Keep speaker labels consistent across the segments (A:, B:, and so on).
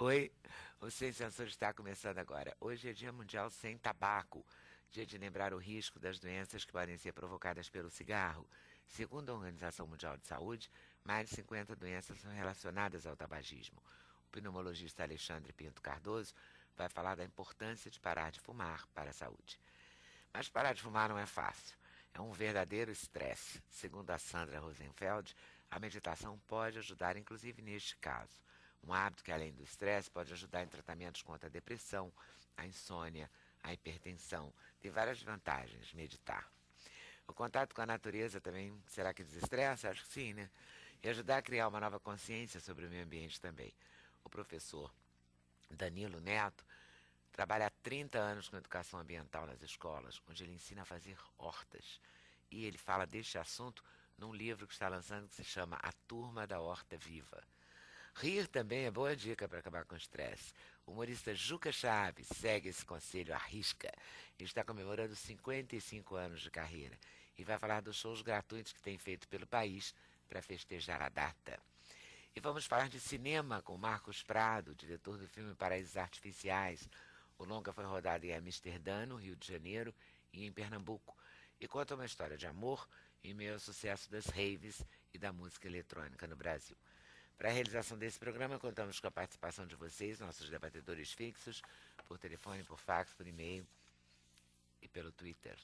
A: Oi, o Sem Censura está começando agora. Hoje é Dia Mundial Sem Tabaco, dia de lembrar o risco das doenças que podem ser provocadas pelo cigarro. Segundo a Organização Mundial de Saúde, mais de 50 doenças são relacionadas ao tabagismo. O pneumologista Alexandre Pinto Cardoso vai falar da importância de parar de fumar para a saúde. Mas parar de fumar não é fácil. É um verdadeiro estresse. Segundo a Sandra Rosenfeld, a meditação pode ajudar, inclusive neste caso. Um hábito que, além do estresse, pode ajudar em tratamentos contra a depressão, a insônia, a hipertensão. Tem várias vantagens meditar. O contato com a natureza também, será que desestressa? Acho que sim, né? E ajudar a criar uma nova consciência sobre o meio ambiente também. O professor Danilo Neto trabalha há 30 anos com educação ambiental nas escolas, onde ele ensina a fazer hortas. E ele fala deste assunto num livro que está lançando que se chama A Turma da Horta Viva. Rir também é boa dica para acabar com o estresse. O humorista Juca Chaves segue esse conselho à risca. Ele está comemorando 55 anos de carreira e vai falar dos shows gratuitos que tem feito pelo país para festejar a data. E vamos falar de cinema com Marcos Prado, diretor do filme Paraísos Artificiais. O longa foi rodado em Amsterdã, no Rio de Janeiro, e em Pernambuco, e conta uma história de amor em meio ao sucesso das raves e da música eletrônica no Brasil. Para a realização desse programa, contamos com a participação de vocês, nossos debatedores fixos, por telefone, por fax, por e-mail e pelo Twitter.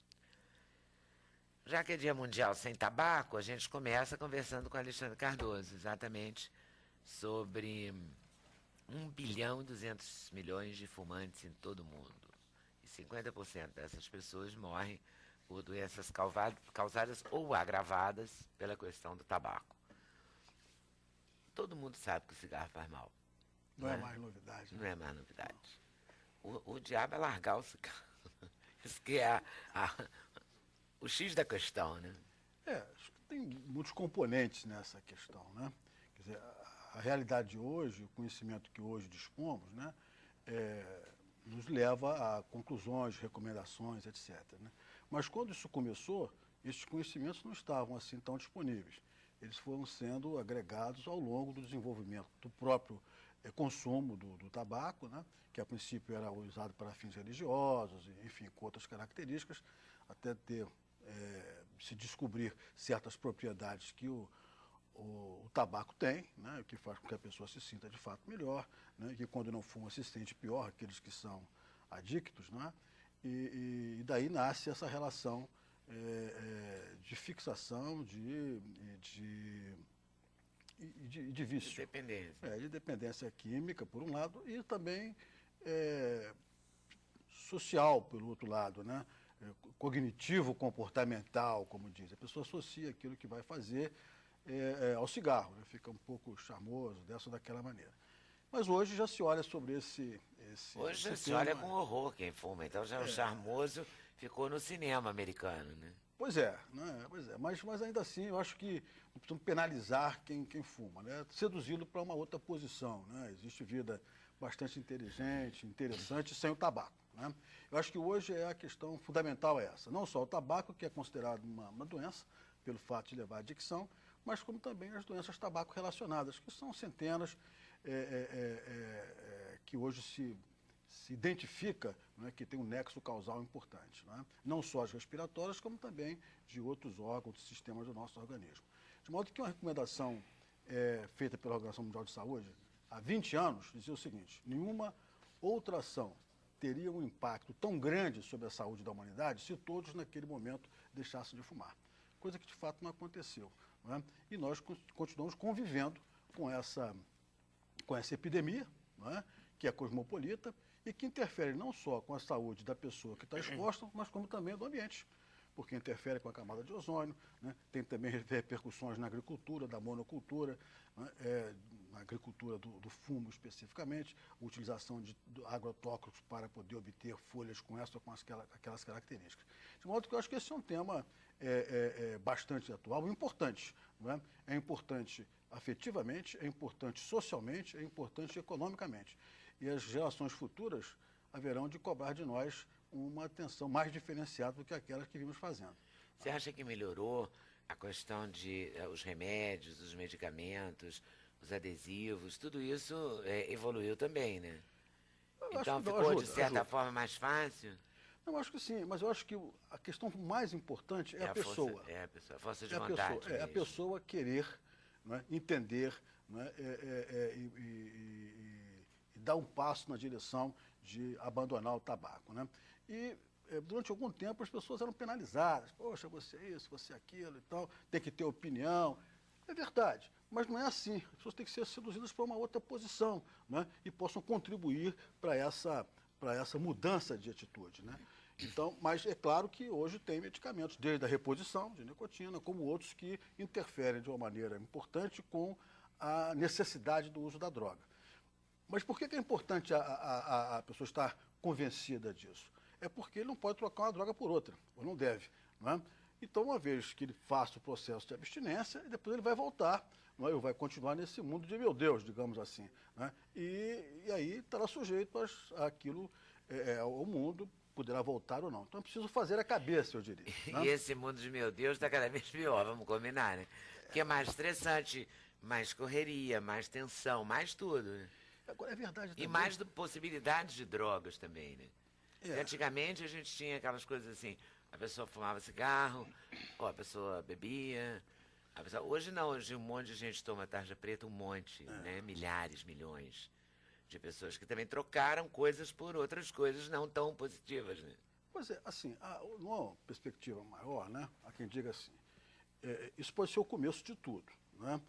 A: Já que é Dia Mundial Sem Tabaco, a gente começa conversando com Alexandre Cardoso, exatamente sobre 1,2 bilhão de fumantes em todo o mundo. E 50% dessas pessoas morrem por doenças causadas ou agravadas pela questão do tabaco. Todo mundo sabe que o cigarro faz mal.
B: Não é mais novidade,
A: Não
B: né?
A: é mais novidade. O diabo é largar o cigarro. Isso que é o X da questão, né?
B: Acho que tem muitos componentes nessa questão, né? Quer dizer, a realidade de hoje, o conhecimento que hoje dispomos, né, nos leva a conclusões, recomendações, etc. Né? Mas quando isso começou, esses conhecimentos não estavam assim tão disponíveis. Eles foram sendo agregados ao longo do desenvolvimento do próprio consumo do tabaco, né, que a princípio era usado para fins religiosos, enfim, com outras características, até ter se descobrir certas propriedades que o tabaco tem, né, o que faz com que a pessoa se sinta de fato melhor, né, que quando não fuma se sente pior, aqueles que são adictos, né, e daí nasce essa relação de fixação, de vício,
A: Independência.
B: de dependência química, por um lado, e também social, pelo outro lado, né? Cognitivo-comportamental, como diz. A pessoa associa aquilo que vai fazer ao cigarro, né? Fica um pouco charmoso, dessa ou daquela maneira. Mas hoje já se olha sobre esse
A: Hoje já se
B: tema.
A: olha com horror quem fuma, então já o charmoso ficou no cinema americano, né?
B: Pois é, né? Pois é. Mas ainda assim eu acho que não precisamos penalizar quem fuma, né? Seduzi-lo para uma outra posição, né? Existe vida bastante inteligente, interessante, sem o tabaco, né? Eu acho que hoje a questão fundamental é essa. Não só o tabaco, que é considerado uma doença, pelo fato de levar à adicção, mas como também as doenças tabaco relacionadas, que são centenas que hoje se identifica, né, que tem um nexo causal importante, né? Não só as respiratórias, como também de outros órgãos, sistemas do nosso organismo. De modo que uma recomendação feita pela Organização Mundial de Saúde há 20 anos dizia o seguinte: nenhuma outra ação teria um impacto tão grande sobre a saúde da humanidade se todos naquele momento deixassem de fumar. Coisa que de fato não aconteceu, não é? E nós continuamos convivendo com essa epidemia, não é? Que é cosmopolita e que interfere não só com a saúde da pessoa que está exposta, mas como também do ambiente, porque interfere com a camada de ozônio, né? Tem também repercussões na agricultura, da monocultura, né? Na agricultura do fumo especificamente, a utilização de agrotóxicos para poder obter folhas com essa ou com aquelas características. De modo que eu acho que esse é um tema bastante atual e importante. Não é? É importante afetivamente, é importante socialmente, é importante economicamente. E as gerações futuras haverão de cobrar de nós uma atenção mais diferenciada do que aquelas que vimos fazendo.
A: Você acha que melhorou a questão de os remédios, os medicamentos, os adesivos, tudo isso evoluiu também, né?
B: Eu acho
A: Então
B: que não,
A: ficou, de
B: ajuda,
A: certa
B: ajuda.
A: forma, mais fácil.
B: Eu acho que sim, mas eu acho que a questão mais importante é a
A: Força,
B: pessoa.
A: é a pessoa, a força de
B: É a pessoa,
A: vontade
B: a
A: mesmo.
B: pessoa querer, né, entender, né, e dar um passo na direção de abandonar o tabaco. Né? E durante algum tempo as pessoas eram penalizadas. Poxa, você é isso, você é aquilo e tal, tem que ter opinião. É verdade, mas não é assim. As pessoas têm que ser seduzidas para uma outra posição, né, e possam contribuir para essa mudança de atitude. Né? Então, mas é claro que hoje tem medicamentos, desde a reposição de nicotina, como outros que interferem de uma maneira importante com a necessidade do uso da droga. Mas por que é importante a pessoa estar convencida disso? É porque ele não pode trocar uma droga por outra, ou não deve. Não é? Então, uma vez que ele faça o processo de abstinência, depois ele vai voltar, não é? Ele vai continuar nesse mundo de meu Deus, digamos assim. Né? E aí estará sujeito àquilo, ao mundo, poderá voltar ou não. Então é preciso fazer a cabeça, eu diria.
A: E
B: Né?
A: esse mundo de meu Deus está cada vez pior, vamos combinar, né? Porque é mais estressante, mais correria, mais tensão, mais tudo, né?
B: Agora, é verdade
A: E
B: também.
A: mais possibilidades de drogas também, né? Porque
B: É,
A: antigamente a gente tinha aquelas coisas assim, a pessoa fumava cigarro, ou a pessoa bebia. Hoje não, hoje um monte de gente toma tarja preta, um monte, né? Milhares, milhões de pessoas que também trocaram coisas por outras coisas não tão positivas, né?
B: pois é, assim, numa perspectiva maior, né, há quem diga assim, isso pode ser o começo de tudo. Né?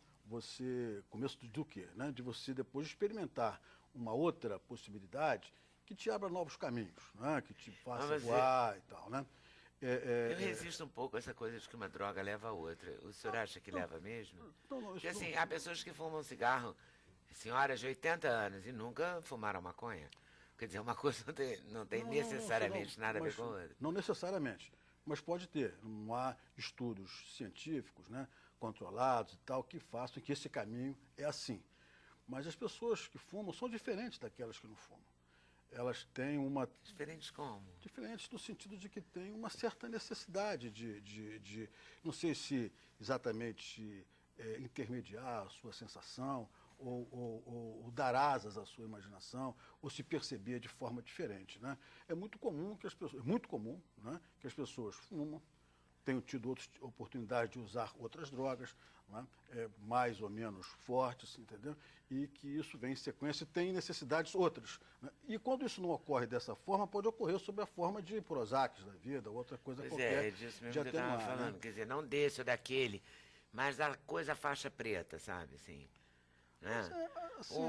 B: Começo do quê? Né? De você depois experimentar uma outra possibilidade que te abra novos caminhos, né? Que te faça
A: Mas
B: voar e tal. Né?
A: eu resisto um pouco a essa coisa de que uma droga leva a outra. O senhor acha que leva mesmo?
B: Não,
A: Porque
B: isso não,
A: assim, há pessoas que fumam cigarro, senhoras de 80 anos, e nunca fumaram maconha. Quer dizer, uma coisa não tem necessariamente nada a ver
B: mas
A: com a outra.
B: não necessariamente, mas pode ter. Não há estudos científicos, né, controlados e tal, que façam que esse caminho é assim. Mas as pessoas que fumam são diferentes daquelas que não fumam. Elas têm uma...
A: Diferentes como?
B: Diferentes no sentido de que têm uma certa necessidade não sei se exatamente intermediar a sua sensação, ou dar asas à sua imaginação, ou se perceber de forma diferente. Né? É muito comum, né, que as pessoas fumam, tenho tido outras oportunidades de usar outras drogas, né, mais ou menos fortes, entendeu? E que isso vem em sequência e tem necessidades outras. Né? E quando isso não ocorre dessa forma, pode ocorrer sob a forma de Prozacs da vida, outra coisa
A: Pois
B: qualquer
A: é disso mesmo
B: de
A: que eu estava
B: atenuar.
A: falando.
B: Né?
A: Quer dizer, não desse ou daquele, mas da coisa faixa preta, sabe? Assim,
B: Mas,
A: né?
B: assim,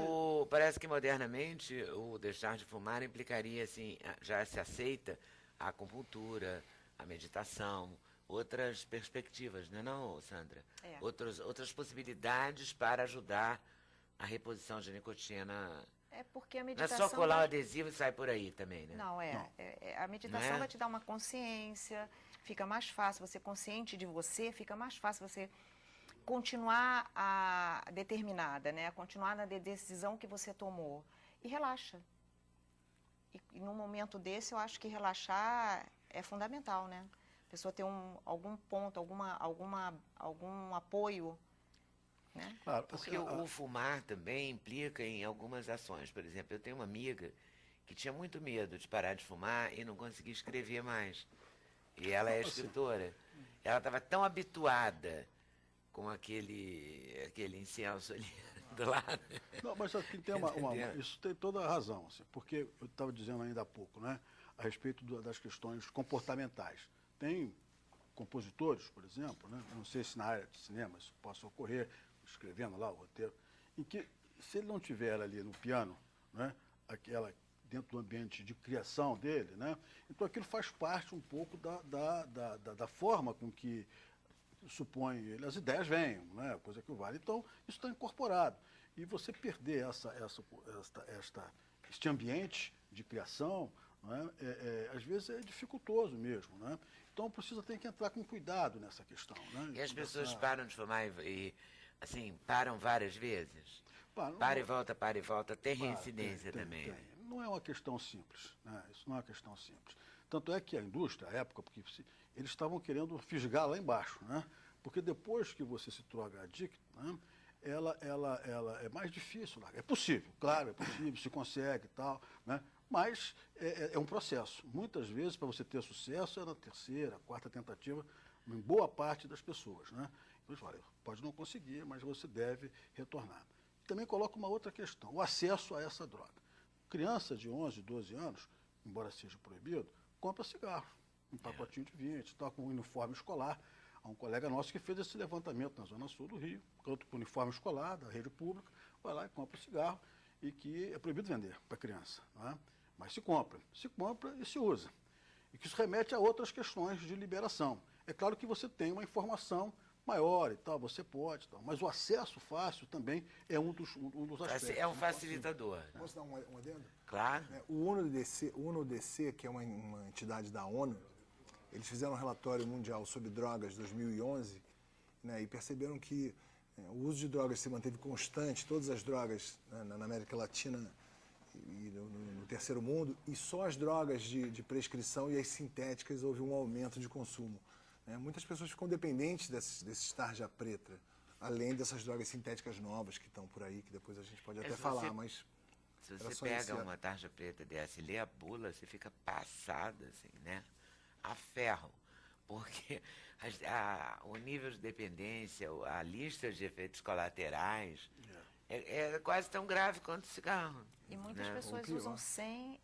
A: Parece que modernamente o deixar de fumar implicaria, assim, já se aceita a acupuntura, a meditação, outras perspectivas, não é não, Sandra?
C: É.
A: Outras possibilidades para ajudar a reposição de nicotina.
C: É porque a
A: Não é
C: meditação
A: só colar o
C: vai...
A: adesivo e sair por aí também, né?
C: Não,
B: não.
C: a meditação
A: Né?
C: vai te dar uma consciência, fica mais fácil, você consciente de você, fica mais fácil você continuar determinada, né? Continuar na decisão que você tomou. E relaxa. E num momento desse, eu acho que relaxar é fundamental, né? A pessoa ter algum ponto, algum apoio, né?
B: Claro,
A: Porque
B: assim,
A: o fumar também implica em algumas ações. Por exemplo, eu tenho uma amiga que tinha muito medo de parar de fumar e não conseguia escrever mais. E ela é
B: assim,
A: escritora. Ela estava tão habituada com aquele incienso ali do lado.
B: não, mas aqui tem
A: Entendeu?
B: isso tem toda a razão, assim, porque eu estava dizendo ainda há pouco, né, a respeito das questões comportamentais. Tem compositores, por exemplo, né, não sei se na área de cinema isso possa ocorrer, escrevendo lá o roteiro, em que, se ele não tiver ali no piano, né, dentro do ambiente de criação dele, né, então aquilo faz parte um pouco da forma com que supõe ele, as ideias vêm, né, coisa que vale. Então, isso está incorporado. E você perder este ambiente de criação, né, às vezes é dificultoso mesmo. Né? Então, tem que entrar com cuidado nessa questão. Né?
A: E as pessoas param de fumar assim, param várias vezes.
B: Pá,
A: Para e volta, tem reincidência
B: tem,
A: também.
B: tem. Não é uma questão simples. Né? Isso não é uma questão simples. Tanto é que a indústria, à época, porque eles estavam querendo fisgar lá embaixo. Né? Porque depois que você se torna adicto, né, ela é mais difícil. É possível, claro, é possível, se consegue e tal, né? Mas é um processo. Muitas vezes, para você ter sucesso, é na terceira, quarta tentativa, em boa parte das pessoas, né? Então, eles falam, pode não conseguir, mas você deve retornar. Também coloca uma outra questão, o acesso a essa droga. Criança de 11, 12 anos, embora seja proibido, compra cigarro, um pacotinho de 20, está com um uniforme escolar. Há um colega nosso que fez esse levantamento na Zona Sul do Rio, tanto com uniforme escolar, da rede pública, vai lá e compra o cigarro, e que é proibido vender para criança, não é? Mas se compra e se usa. E que isso remete a outras questões de liberação. É claro que você tem uma informação maior e tal, você pode e tal, mas o acesso fácil também é um dos aspectos.
A: É um facilitador.
D: Posso dar um adendo?
A: Claro.
D: O UNODC, que é uma entidade da ONU, eles fizeram um relatório mundial sobre drogas 2011, né, e perceberam que o uso de drogas se manteve constante, todas as drogas, né, na América Latina e no terceiro mundo, e só as drogas de prescrição e as sintéticas houve um aumento de consumo. Né? Muitas pessoas ficam dependentes desses tarja preta, além dessas drogas sintéticas novas que estão por aí, que depois a gente pode até falar, mas...
A: Se você pega uma tarja preta dessa e lê a bula, você fica passada, assim, né? A ferro. Porque o nível de dependência, a lista de efeitos colaterais é quase tão grave quanto o cigarro.
C: E muitas pessoas usam sem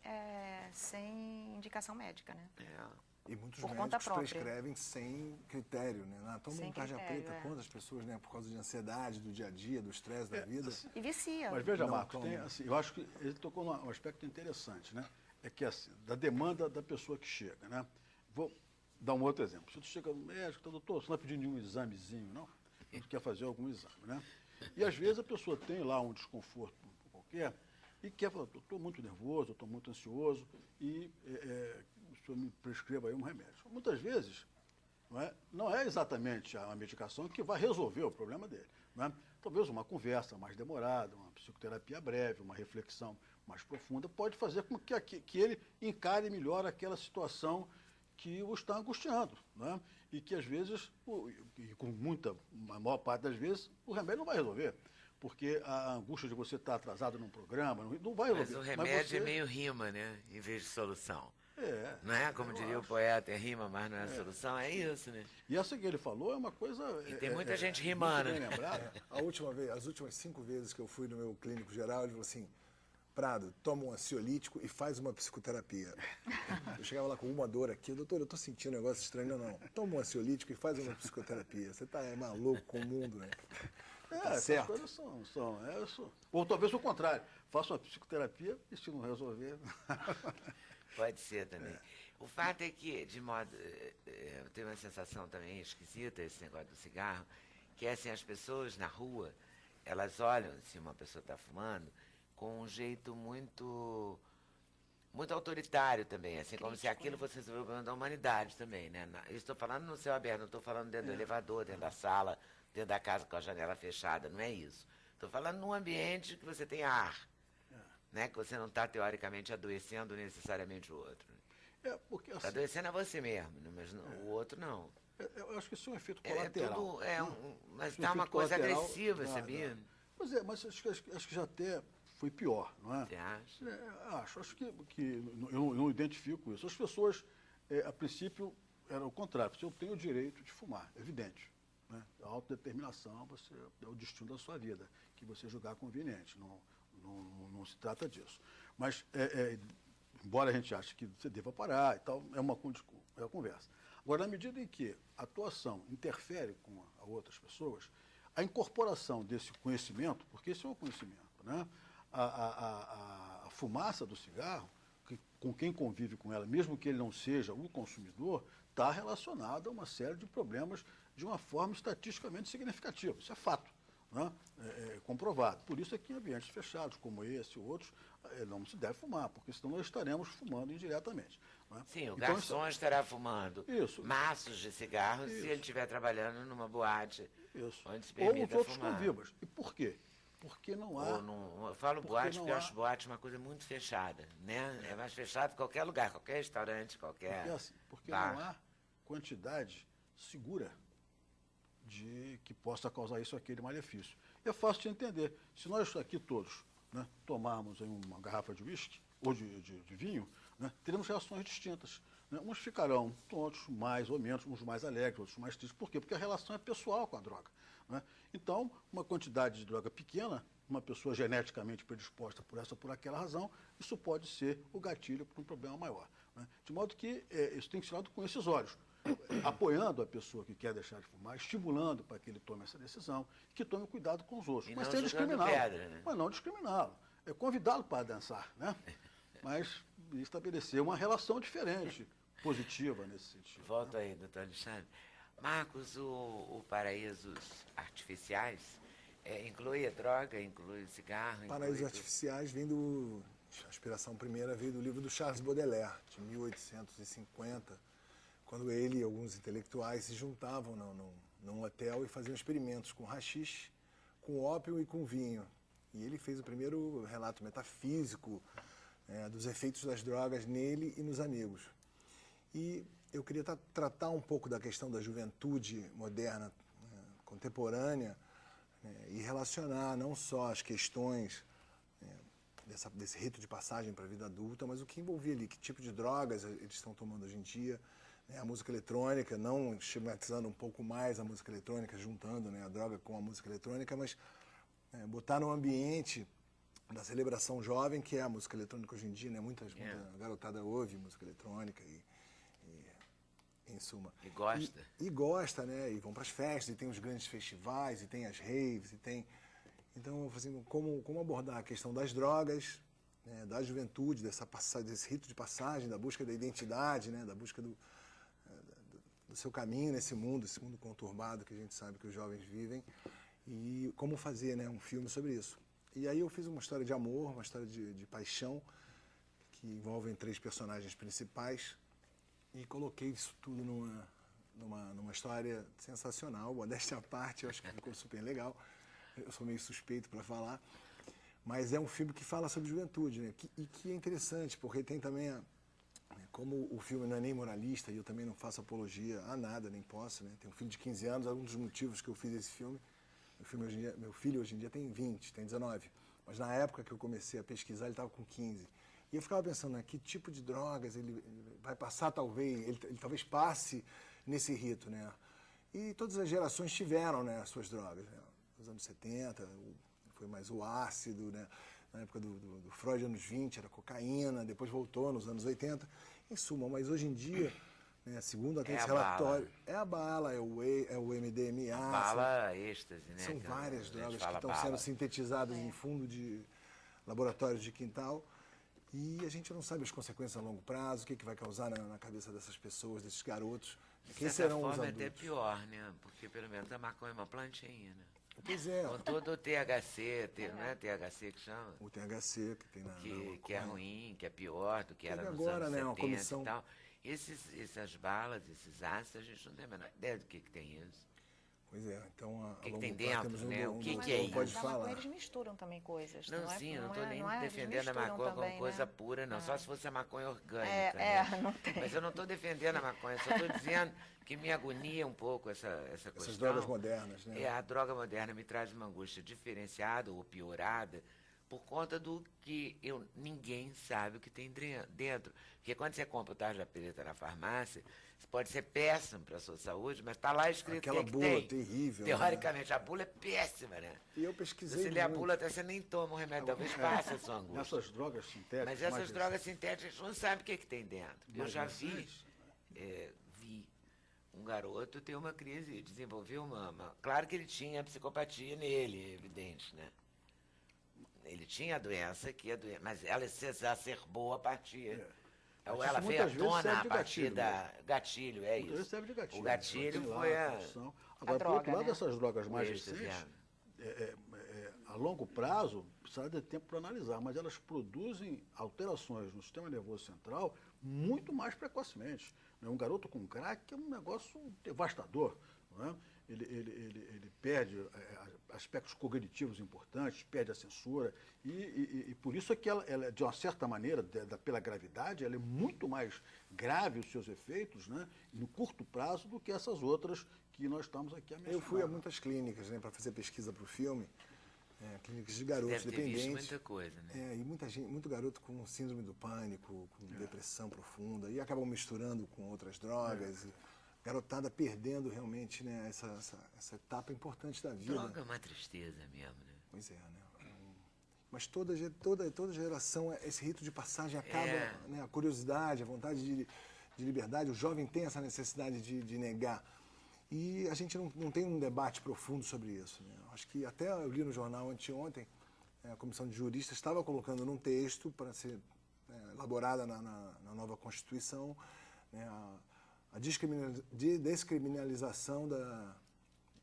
C: indicação médica, né?
D: E muitos
C: por
D: médicos
C: conta própria.
D: prescrevem sem critério, né? Toma um tarja preta, quantas pessoas, né? Por causa de ansiedade do dia a dia, do estresse da vida.
C: E vicia.
B: Mas veja, Marcos, assim, eu acho que ele tocou num aspecto interessante, né? É que assim, da demanda da pessoa que chega, né? Vou dar um outro exemplo. Se tu chega no médico, doutor, você não está pedindo nenhum examezinho, não? Você quer fazer algum exame, né? E às vezes a pessoa tem lá um desconforto qualquer e quer falar, eu estou muito nervoso, eu estou muito ansioso e o senhor me prescreva aí um remédio. Muitas vezes não é exatamente a medicação que vai resolver o problema dele, né? Talvez uma conversa mais demorada, uma psicoterapia breve, uma reflexão mais profunda pode fazer com que ele encare melhor aquela situação que o está angustiando, né? E que às vezes, a maior parte das vezes, o remédio não vai resolver. Porque a angústia de você estar atrasado num programa não vai resolver.
A: Mas o remédio é meio rima, né? Em vez de solução. Não é? Como diria o poeta, é rima, mas não é solução. É isso, né?
B: E essa que ele falou é uma coisa...
A: E tem muita gente rimando.
D: As últimas 5 vezes que eu fui no meu clínico geral, ele falou assim, Prado, toma um ansiolítico e faz uma psicoterapia. Eu chegava lá com uma dor aqui, doutor, eu tô sentindo um negócio estranho, não. Toma um ansiolítico e faz uma psicoterapia. Você tá maluco com o mundo, né? Tá certo.
B: Essas coisas são. Ou talvez o contrário, faça uma psicoterapia e se não resolver...
A: Pode ser também. O fato é que, de modo... Eu tenho uma sensação também esquisita, esse negócio do cigarro, que é assim, as pessoas na rua, elas olham se uma pessoa está fumando com um jeito muito autoritário também, assim, como se aquilo fosse resolver o problema da humanidade também, né? Eu estou falando no céu aberto, não estou falando dentro do elevador, dentro da sala, dentro da casa com a janela fechada, não é isso. Estou falando num ambiente que você tem ar, né? Que você não está, teoricamente, adoecendo necessariamente o outro.
B: Porque assim...
A: Está adoecendo a você mesmo, né? Mas o outro não.
B: Eu acho que isso é um efeito colateral.
A: Mas está uma coisa agressiva, sabia?
B: Pois é, mas acho que já até foi pior, não é?
A: Você acha?
B: Acho que eu não identifico isso. As pessoas, a princípio, era o contrário. Você tem o direito de fumar, evidente. Né? A autodeterminação é o destino da sua vida, que você julgar conveniente. Não se trata disso. Mas, embora a gente ache que você deva parar e tal, é uma conversa. Agora, na medida em que a atuação interfere com outras pessoas, a incorporação desse conhecimento, porque esse é o conhecimento, né? A fumaça do cigarro, com quem convive com ela, mesmo que ele não seja o consumidor, está relacionada a uma série de problemas de uma forma estatisticamente significativa. Isso é fato, né? É comprovado. Por isso é que em ambientes fechados, como esse e outros, não se deve fumar, porque senão nós estaremos fumando indiretamente. Né?
A: Sim, o garçom estará fumando maços de cigarros se ele estiver trabalhando numa boate onde se permita
B: ou os outros
A: fumar.
B: convivas. E por quê? Porque não há...
A: Eu falo boate porque eu acho boate uma coisa muito fechada, né? É mais fechado que qualquer lugar, qualquer restaurante, qualquer
B: porque
A: bar.
B: Não há quantidade segura de que possa causar isso ou aquele malefício. É fácil de entender. Se nós aqui todos, né, tomarmos aí uma garrafa de uísque ou de vinho, né, teremos reações distintas. Né? Uns ficarão tontos, mais ou menos, uns mais alegres, outros mais tristes. Por quê? Porque a relação é pessoal com a droga. Né? Então, uma quantidade de droga pequena, uma pessoa geneticamente predisposta por essa ou por aquela razão, isso pode ser o gatilho para um problema maior. Né? De modo que isso tem que ser olhado com esses olhos, apoiando a pessoa que quer deixar de fumar, estimulando para que ele tome essa decisão, que tome cuidado com os outros,
A: E
B: mas
A: não
B: sem
A: jogando
B: discriminá-lo.
A: pedra, né?
B: Mas não discriminá-lo. É convidá-lo para dançar, né? Mas estabelecer uma relação diferente, positiva nesse sentido.
A: Volto aí, doutor Alexandre. Marcos, o Paraísos Artificiais inclui a droga, inclui o cigarro?
D: Paraísos
A: inclui
D: Artificiais vem do... A inspiração primeira veio do livro do Charles Baudelaire, de 1850, quando ele e alguns intelectuais se juntavam num hotel e faziam experimentos com haxixe, com ópio e com vinho. E ele fez o primeiro relato metafísico dos efeitos das drogas nele e nos amigos. E eu queria tratar um pouco da questão da juventude moderna, contemporânea, e relacionar não só as questões desse rito de passagem para a vida adulta, mas o que envolvia ali, que tipo de drogas eles estão tomando hoje em dia, né, a música eletrônica, não estigmatizando um pouco mais a música eletrônica, juntando, né, a droga com a música eletrônica, mas botar no ambiente da celebração jovem, que é a música eletrônica hoje em dia, né, muita garotada ouve música eletrônica e em suma.
A: E gosta.
D: E gosta, né, e vão para as festas, e tem os grandes festivais, e tem as raves, e tem... Então, assim, como abordar a questão das drogas, né, da juventude, desse rito de passagem, da busca da identidade, né, da busca do seu caminho nesse mundo, esse mundo conturbado que a gente sabe que os jovens vivem, e como fazer, né, um filme sobre isso. E aí eu fiz uma história de amor, uma história de paixão, que envolvem 3 personagens principais, e coloquei isso tudo numa história sensacional, modéstia à parte, eu acho que ficou super legal. Eu sou meio suspeito para falar, mas é um filme que fala sobre juventude, né? E que é interessante, porque tem também, como o filme não é nem moralista, e eu também não faço apologia a nada, nem posso, né? Tem um filho de 15 anos, um dos motivos que eu fiz esse filme, meu filho hoje em dia tem 20, tem 19, mas na época que eu comecei a pesquisar, ele estava com 15. E eu ficava pensando, né, que tipo de drogas ele vai passar, talvez, ele talvez passe nesse rito, né? E todas as gerações tiveram, né, as suas drogas, né? Nos anos 70, foi mais o ácido, né? Na época do Freud, anos 20, era cocaína, depois voltou nos anos 80. Em suma, mas hoje em dia, né, segundo até esse relatório, é a bala, é o MDMA.
A: A bala êxtase, né?
D: São várias drogas que estão
A: bala.
D: sendo sintetizadas em fundo de laboratórios de quintal. E a gente não sabe as consequências a longo prazo, o que vai causar na cabeça dessas pessoas, desses garotos. Quem serão os adultos?
A: É até pior, né? Porque pelo menos a maconha é uma plantinha, né?
D: Pois é.
A: Com todo o THC, não é THC que chama?
D: O THC que tem
A: que é ruim, que é pior do que era nos
D: agora,
A: anos
D: né,
A: 70
D: uma comissão...
A: e tal. Essas balas, esses ácidos, a gente não tem a menor ideia do que tem isso.
D: Pois é, então
A: o que tem dentro, né? O que é isso?
D: Pode
C: na
D: falar.
C: maconha eles misturam também coisas.
A: Não, sim, eu não estou nem
C: é,
A: defendendo a maconha como coisa pura, não. Só se fosse a maconha orgânica. Né?
C: Não tem.
A: Mas eu não estou defendendo a maconha, só estou dizendo que me agonia um pouco essa questão.
D: Essas drogas modernas, né?
A: A droga moderna me traz uma angústia diferenciada ou piorada por conta do que ninguém sabe o que tem dentro. Porque quando você compra o tarja preta na farmácia, pode ser péssimo para a sua saúde, mas está lá escrito
D: aquela
A: que
D: bula
A: tem.
D: Terrível.
A: Teoricamente, né? A bula é péssima, né?
D: E eu pesquisei
A: Se você lê a
D: muito.
A: bula, até você nem toma o remédio, talvez passe a sua angústia.
B: Essas drogas sintéticas...
A: Mas essas drogas sintéticas, a gente não sabe o que tem dentro. Eu já vi um garoto ter uma crise, desenvolveu uma... Claro que ele tinha psicopatia nele, é evidente, né? Ele tinha a doença, mas ela se exacerbou a partir... Ou ela veio à tona a partir da gatilho, é isso.
B: Serve de gatilho.
A: O gatilho foi a...
B: Agora, por outro lado, essas drogas mais
A: Êxtase,
B: recentes, a longo prazo, precisa de tempo para analisar, mas elas produzem alterações no sistema nervoso central muito mais precocemente. Um garoto com crack é um negócio devastador. Não é? Ele perde aspectos cognitivos importantes, perde a censura, e por isso é que ela, de uma certa maneira, pela gravidade, ela é muito mais grave os seus efeitos, né, no curto prazo do que essas outras que nós estamos aqui a mencionar.
D: Eu fui a muitas clínicas, né, para fazer pesquisa para o filme, clínicas de garotos
A: Deve ter visto
D: dependentes.
A: muita coisa, né?
D: E muita gente, muito garoto com síndrome do pânico, com depressão profunda, e acabam misturando com outras drogas. E garotada perdendo realmente, né, essa etapa importante da vida.
A: Droga é uma tristeza mesmo, né?
D: Pois é, né? Mas toda geração, esse rito de passagem acaba, né, a curiosidade, a vontade de liberdade, o jovem tem essa necessidade de negar. E a gente não tem um debate profundo sobre isso, né? Acho que até eu li no jornal anteontem, a comissão de juristas estava colocando num texto para ser elaborada na nova Constituição, né, a descriminalização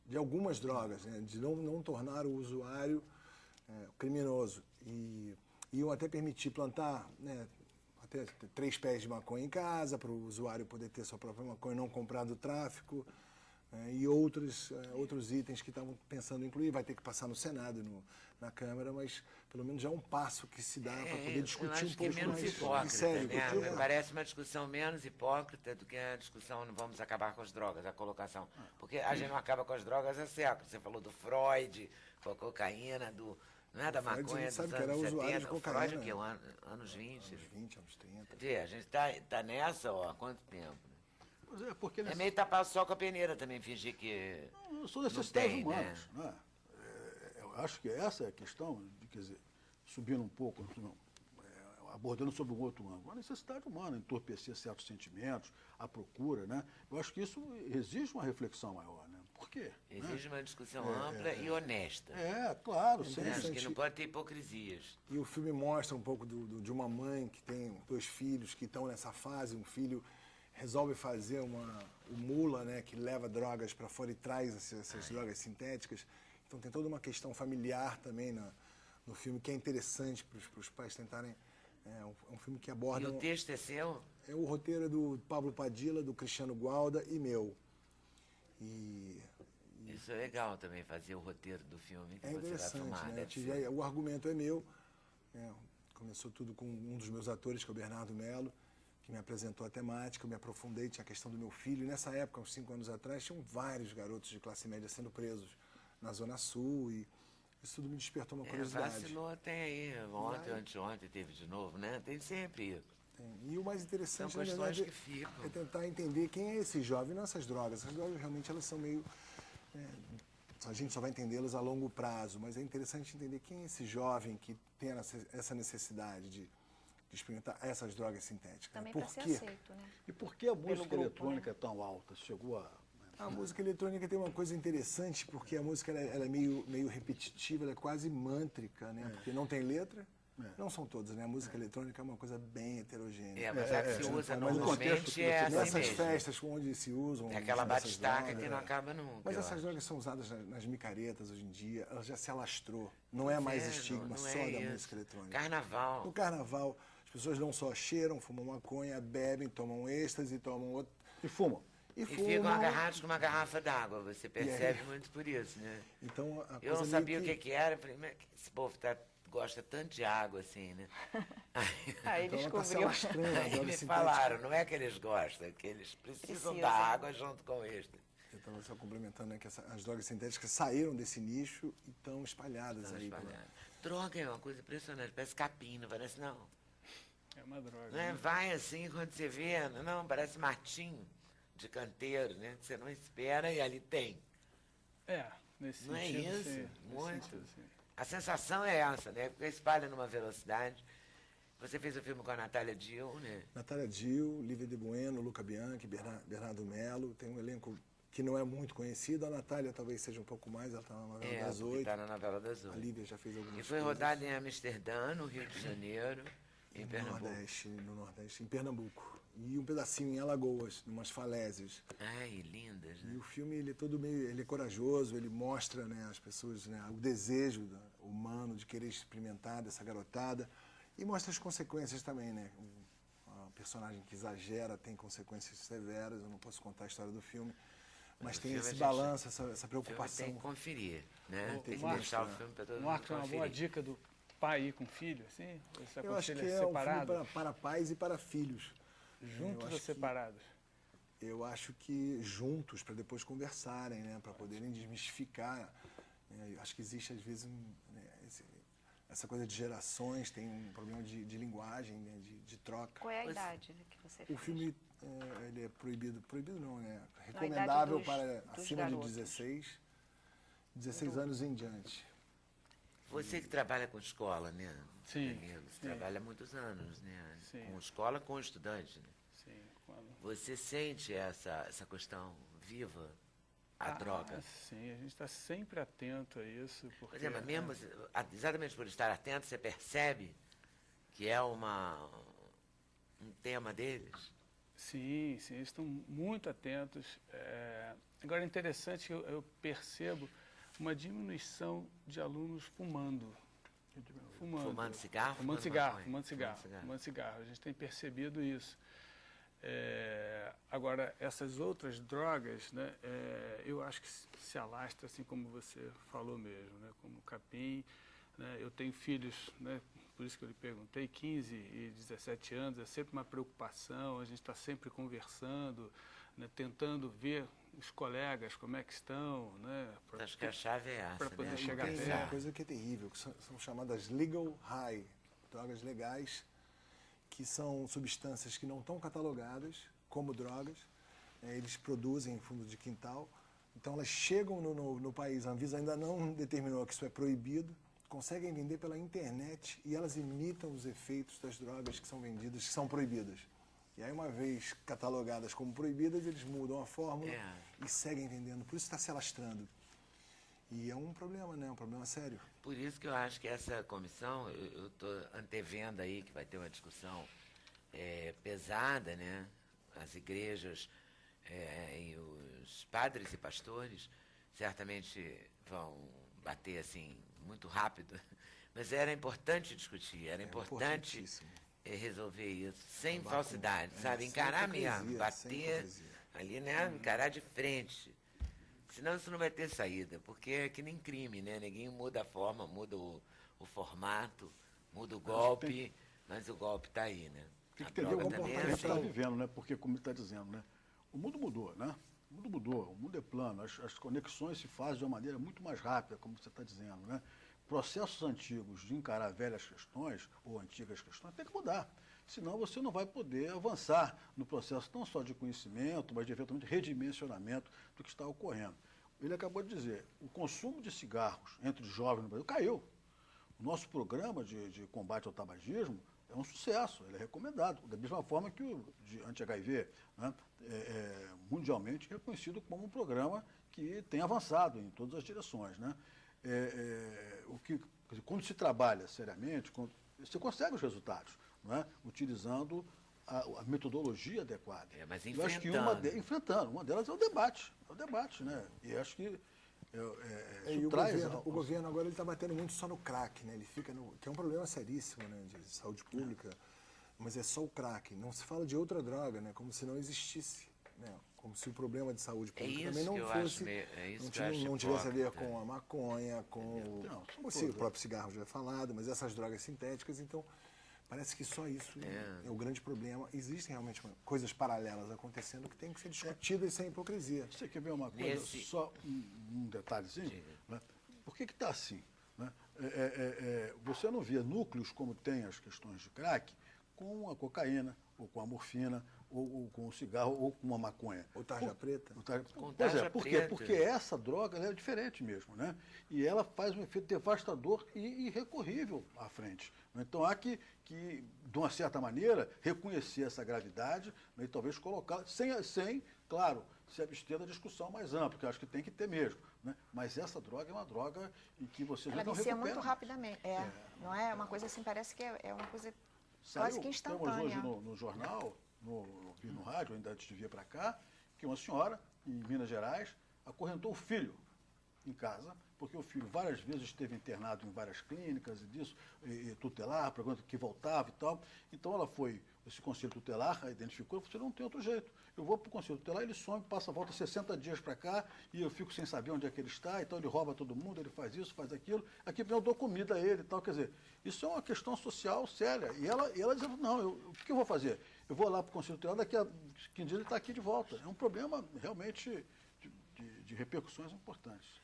D: de algumas drogas, né, de não tornar o usuário criminoso. E iam até permitir plantar, né, até 3 pés de maconha em casa, para o usuário poder ter sua própria maconha, não comprar do tráfico, e outros itens que estavam pensando em incluir. Vai ter que passar no Senado e na Câmara, mas pelo menos já é um passo que se dá para poder discutir um pouco
A: menos
D: mais
A: hipócrita,
D: sério.
A: né?
D: Porque,
A: Parece uma discussão menos hipócrita do que a discussão não vamos acabar com as drogas, a colocação. Porque a gente não acaba com as drogas há séculos. Você falou do Freud, com a cocaína, não é da
D: Freud,
A: maconha dos
D: sabe que
A: anos
D: era usuário
A: 70,
D: de
A: o
D: cocaína.
A: Freud, que é anos 20.
D: anos 20, anos 30.
A: Vê, a gente tá nessa, ó, há quanto tempo?
B: Pois é, porque
A: É meio tapar só com a peneira também, fingir que
B: são necessidades
A: tem,
B: humanas. Né? Eu acho que essa é a questão, quer dizer, subindo um pouco, abordando sobre um outro ângulo. A necessidade humana, entorpecer certos sentimentos, a procura, né? Eu acho que isso exige uma reflexão maior, né? Por quê?
A: exige uma discussão ampla e honesta.
B: Claro,
A: Né?
B: sempre.
A: Acho que não pode ter hipocrisias.
D: E o filme mostra um pouco de uma mãe que tem 2 filhos que estão nessa fase. Um filho resolve fazer o mula, né, que leva drogas para fora e traz essas drogas sintéticas. Então tem toda uma questão familiar também no filme que é interessante para os pais tentarem. É um filme que aborda...
A: E o texto é seu?
D: O roteiro é do Pablo Padilla, do Cristiano Gualda e meu.
A: Isso é legal também, fazer o roteiro do filme que
D: É
A: você vai
D: interessante,
A: filmar.
D: né?
A: Deve ser.
D: O argumento é meu. Começou tudo com um dos meus atores, que é o Bernardo Melo, que me apresentou a temática, eu me aprofundei, tinha a questão do meu filho. E nessa época, uns 5 anos atrás, tinham vários garotos de classe média sendo presos na Zona Sul, e isso tudo me despertou uma curiosidade.
A: Vacilou, tem aí. Ontem, anteontem teve de novo, né? Tem sempre.
D: E o mais interessante,
A: São
D: na
A: questões
D: verdade,
A: que ficam.
D: é tentar entender quem é esse jovem, não essas drogas. Essas drogas realmente elas são meio... a gente só vai entendê-las a longo prazo, mas é interessante entender quem é esse jovem que tem essa necessidade de experimentar essas drogas sintéticas.
C: Também
D: Por
C: para ser
D: quê?
C: aceito, né?
B: E por que a música
C: grupo,
B: eletrônica é tão alta? Chegou a...
D: A música eletrônica tem uma coisa interessante, porque a música ela é meio repetitiva, ela é quase mântrica, né? Porque não tem letra. Não são todas, né? A música eletrônica é uma coisa bem heterogênea.
A: Mas a que se usa
B: mas o contexto
A: normalmente
B: que
A: é
B: você-
A: assim
D: Nessas
A: mesmo.
D: festas onde se usam...
A: É aquela
D: essas
A: batistaca
D: drogas,
A: que não acaba nunca.
D: Mas
A: eu
D: essas
A: acho.
D: drogas são usadas nas micaretas hoje em dia, ela já se alastrou. Não é mais estigma
A: não
D: só
A: é
D: da
A: isso.
D: música eletrônica.
A: Carnaval.
D: No carnaval, as pessoas não só cheiram, fumam maconha, bebem, tomam êxtase, tomam outro...
B: E fumam.
A: E
D: fumam.
A: ficam agarrados com uma garrafa d'água. Você percebe muito por isso, né?
D: Então, a
A: Eu não
D: coisa
A: sabia
D: meio
A: o que era. Eu falei, mas esse povo gosta tanto de água assim, né?
C: Aí
D: Então ela está se
C: descobriu.
D: alastrando. a
A: Aí
D: droga
A: me
D: sintética.
A: falaram, não é que eles gostam, é que eles precisam da
C: Precisam.
A: água junto com isso.
D: Eu estava só complementando, né, que as drogas sintéticas saíram desse nicho e estão espalhadas aí.
A: Droga é uma coisa impressionante, parece capim, não parece não.
E: É uma droga.
A: Né?
E: Né?
A: Vai assim, quando você vê, não, parece matinho de canteiro, né? Que você não espera e ali tem.
E: Nesse
A: Não é
E: sentido,
A: isso?
E: sim. Nesse
A: Muito.
E: sentido, sim.
A: A sensação é essa, né? Porque espalha numa velocidade. Você fez o filme com a Natália Dill, né?
D: Natália Dill, Lívia de Bueno, Luca Bianchi, Bernardo Melo. Tem um elenco que não é muito conhecido. A Natália talvez seja um pouco mais, ela está na novela das
A: porque
D: 8.
A: tá na novela das
D: A
A: 8.
D: Lívia já fez algumas
A: E foi
D: coisas.
A: rodado em Amsterdã, no Rio de Janeiro, em
D: no
A: Pernambuco.
D: Nordeste, em Pernambuco. E um pedacinho em Alagoas, em umas falésias.
A: Ai, lindas,
D: E
A: né?
D: o filme ele é todo meio, ele é corajoso, ele mostra, né, as pessoas, né, o desejo humano de querer experimentar dessa garotada e mostra as consequências também, né? A personagem que exagera tem consequências severas. Eu não posso contar a história do filme, mas
A: o
D: tem
A: filme
D: esse
A: a gente-
D: balanço, essa
A: O filme
D: preocupação.
A: tem que conferir, né?
E: Ô,
A: Tem que
E: Marcos,
A: deixar o filme para todo
E: O
A: mundo
E: Marcos é uma boa
A: conferir.
E: dica do pai ir com filho, assim? Você
D: Eu acho que
E: aconselha
D: é um
E: separado?
D: filme para pais e para filhos.
E: Juntos
D: eu
E: ou
D: acho que-
E: separados?
D: Eu acho que juntos, para depois conversarem, né, para poderem desmistificar. Né, acho que existe, às vezes, essa coisa de gerações, tem um problema de linguagem, né, de troca.
C: Qual é a
A: Pois-
C: idade que você
D: O
C: fez?
D: filme, ele é proibido não, né?
C: idade
D: Recomendável
C: dos-
D: para
C: dos
D: acima
C: garotos.
D: de 16 anos em diante.
A: Você que trabalha com escola, né?
E: Sim,
A: Danilo? Você
E: sim.
A: trabalha há muitos anos, né?
E: Sim.
A: Com escola, com estudante, né?
E: Sim, quando...
A: Você sente essa questão viva, a droga?
E: Sim, a gente está sempre atento a isso, porque...
A: Por exemplo, mesmo, exatamente por estar atento, você percebe que é um tema deles?
E: Sim, sim, eles estão muito atentos. Agora, é interessante que eu percebo uma diminuição de alunos fumando.
A: Fumando cigarro?
E: Fumando cigarro,
A: maconha?
E: fumando cigarro, fumando cigarro. A gente tem percebido isso. Agora, essas outras drogas, né, eu acho que se alastra, assim como você falou mesmo, né, como o capim. Né, eu tenho filhos, né, por isso que eu lhe perguntei, 15 e 17 anos, é sempre uma preocupação, a gente está sempre conversando, né, tentando ver os colegas como é que estão, né,
A: Acho que a chave é essa,
E: pra poder
A: né?
E: chegar
D: Tem
E: perto.
D: uma coisa que é terrível, que são chamadas legal high, drogas legais, que são substâncias que não estão catalogadas como drogas, eles produzem em fundo de quintal, então elas chegam no país, a Anvisa ainda não determinou que isso é proibido, conseguem vender pela internet e elas imitam os efeitos das drogas que são vendidas, que são proibidas. E aí, uma vez catalogadas como proibidas, eles mudam a fórmula e seguem vendendo. Por isso está se alastrando. E é um problema, né? Um problema sério.
A: Por isso que eu acho que essa comissão, eu estou antevendo aí que vai ter uma discussão pesada, né? As igrejas e os padres e pastores certamente vão bater assim muito rápido, mas era importante discutir, era importante
D: importantíssimo.
A: Resolver isso, sem
D: Acabar
A: falsidade,
D: com-
A: sabe?
D: sem
A: Encarar
D: hipocrisia,
A: mesmo,
D: sem
A: bater
D: hipocrisia.
A: ali, né? Encarar de frente. Senão isso não vai ter saída, porque é que nem crime, né? Ninguém muda a forma, muda o formato, muda o golpe, mas o golpe está aí, né?
B: Tem que
A: A
B: entender o
A: droga
B: comportamento
A: também
B: que
A: é
B: a gente está
A: assim.
B: vivendo, né? Porque, como ele está dizendo, né? O mundo mudou, né? O mundo mudou, o mundo é plano, as conexões se fazem de uma maneira muito mais rápida, como você está dizendo, né? Processos antigos de encarar velhas questões ou antigas questões tem que mudar. Senão você não vai poder avançar no processo não só de conhecimento, mas de eventualmente redimensionamento do que está ocorrendo. Ele acabou de dizer, o consumo de cigarros entre os jovens no Brasil caiu. O nosso programa de combate ao tabagismo é um sucesso, ele é recomendado, da mesma forma que o de anti-HIV, né, mundialmente reconhecido como um programa que tem avançado em todas as direções. Né? Quando se trabalha seriamente, você consegue os resultados, não é? Utilizando a metodologia adequada.
A: Mas
B: Eu acho que
A: enfrentando.
B: uma delas é o debate, né? E acho que
D: E
B: isso
D: o
B: traz
D: governo agora ele está batendo muito só no crack, né? Ele fica que é um problema seríssimo, né, de saúde pública, mas é só o crack. Não se fala de outra droga, né? Como se não existisse, né? Como se o problema de saúde pública também não fosse, não tivesse a ver com a maconha, com o próprio cigarro já é falado, mas essas drogas sintéticas, então parece que só isso é o grande problema. Existem realmente coisas paralelas acontecendo que têm que ser discutidas sem hipocrisia.
B: Você quer ver uma coisa, só um detalhezinho? Né? Por que está assim? Né? Você não vê núcleos como tem as questões de crack com a cocaína, ou com a morfina, ou com o cigarro, ou com a maconha.
D: Ou tarja preta.
B: Pois é, por quê? Porque essa droga ela é diferente mesmo, né? E ela faz um efeito devastador e irrecorrível à frente. Então há que, de uma certa maneira, reconhecer essa gravidade, né, e talvez colocá-la, sem, claro, se abster da discussão mais ampla, que eu acho que tem que ter mesmo. Né? Mas essa droga é uma droga em que você
C: Ela
B: já não
C: vicia
B: recupera.
C: muito rapidamente. Não é uma coisa assim, parece que é uma coisa
B: Saiu,
C: quase que instantânea.
B: Temos hoje no jornal, no rádio, ainda antes de vir para cá, que uma senhora, em Minas Gerais, acorrentou o filho em casa, porque o filho várias vezes esteve internado em várias clínicas e disso, e tutelar, pergunta que voltava e tal. Então ela foi, esse conselho tutelar, identificou, e falou, você não tem outro jeito. Eu vou para o conselho tutelar, ele some, passa a volta 60 dias para cá, e eu fico sem saber onde é que ele está, então ele rouba todo mundo, ele faz isso, faz aquilo, aqui eu dou comida a ele e tal. Quer dizer, isso é uma questão social séria. E ela dizendo, não, o que eu vou fazer? Eu vou lá para o conselho tutelar, daqui a 15 dias ele está aqui de volta. É um problema realmente de repercussões importantes.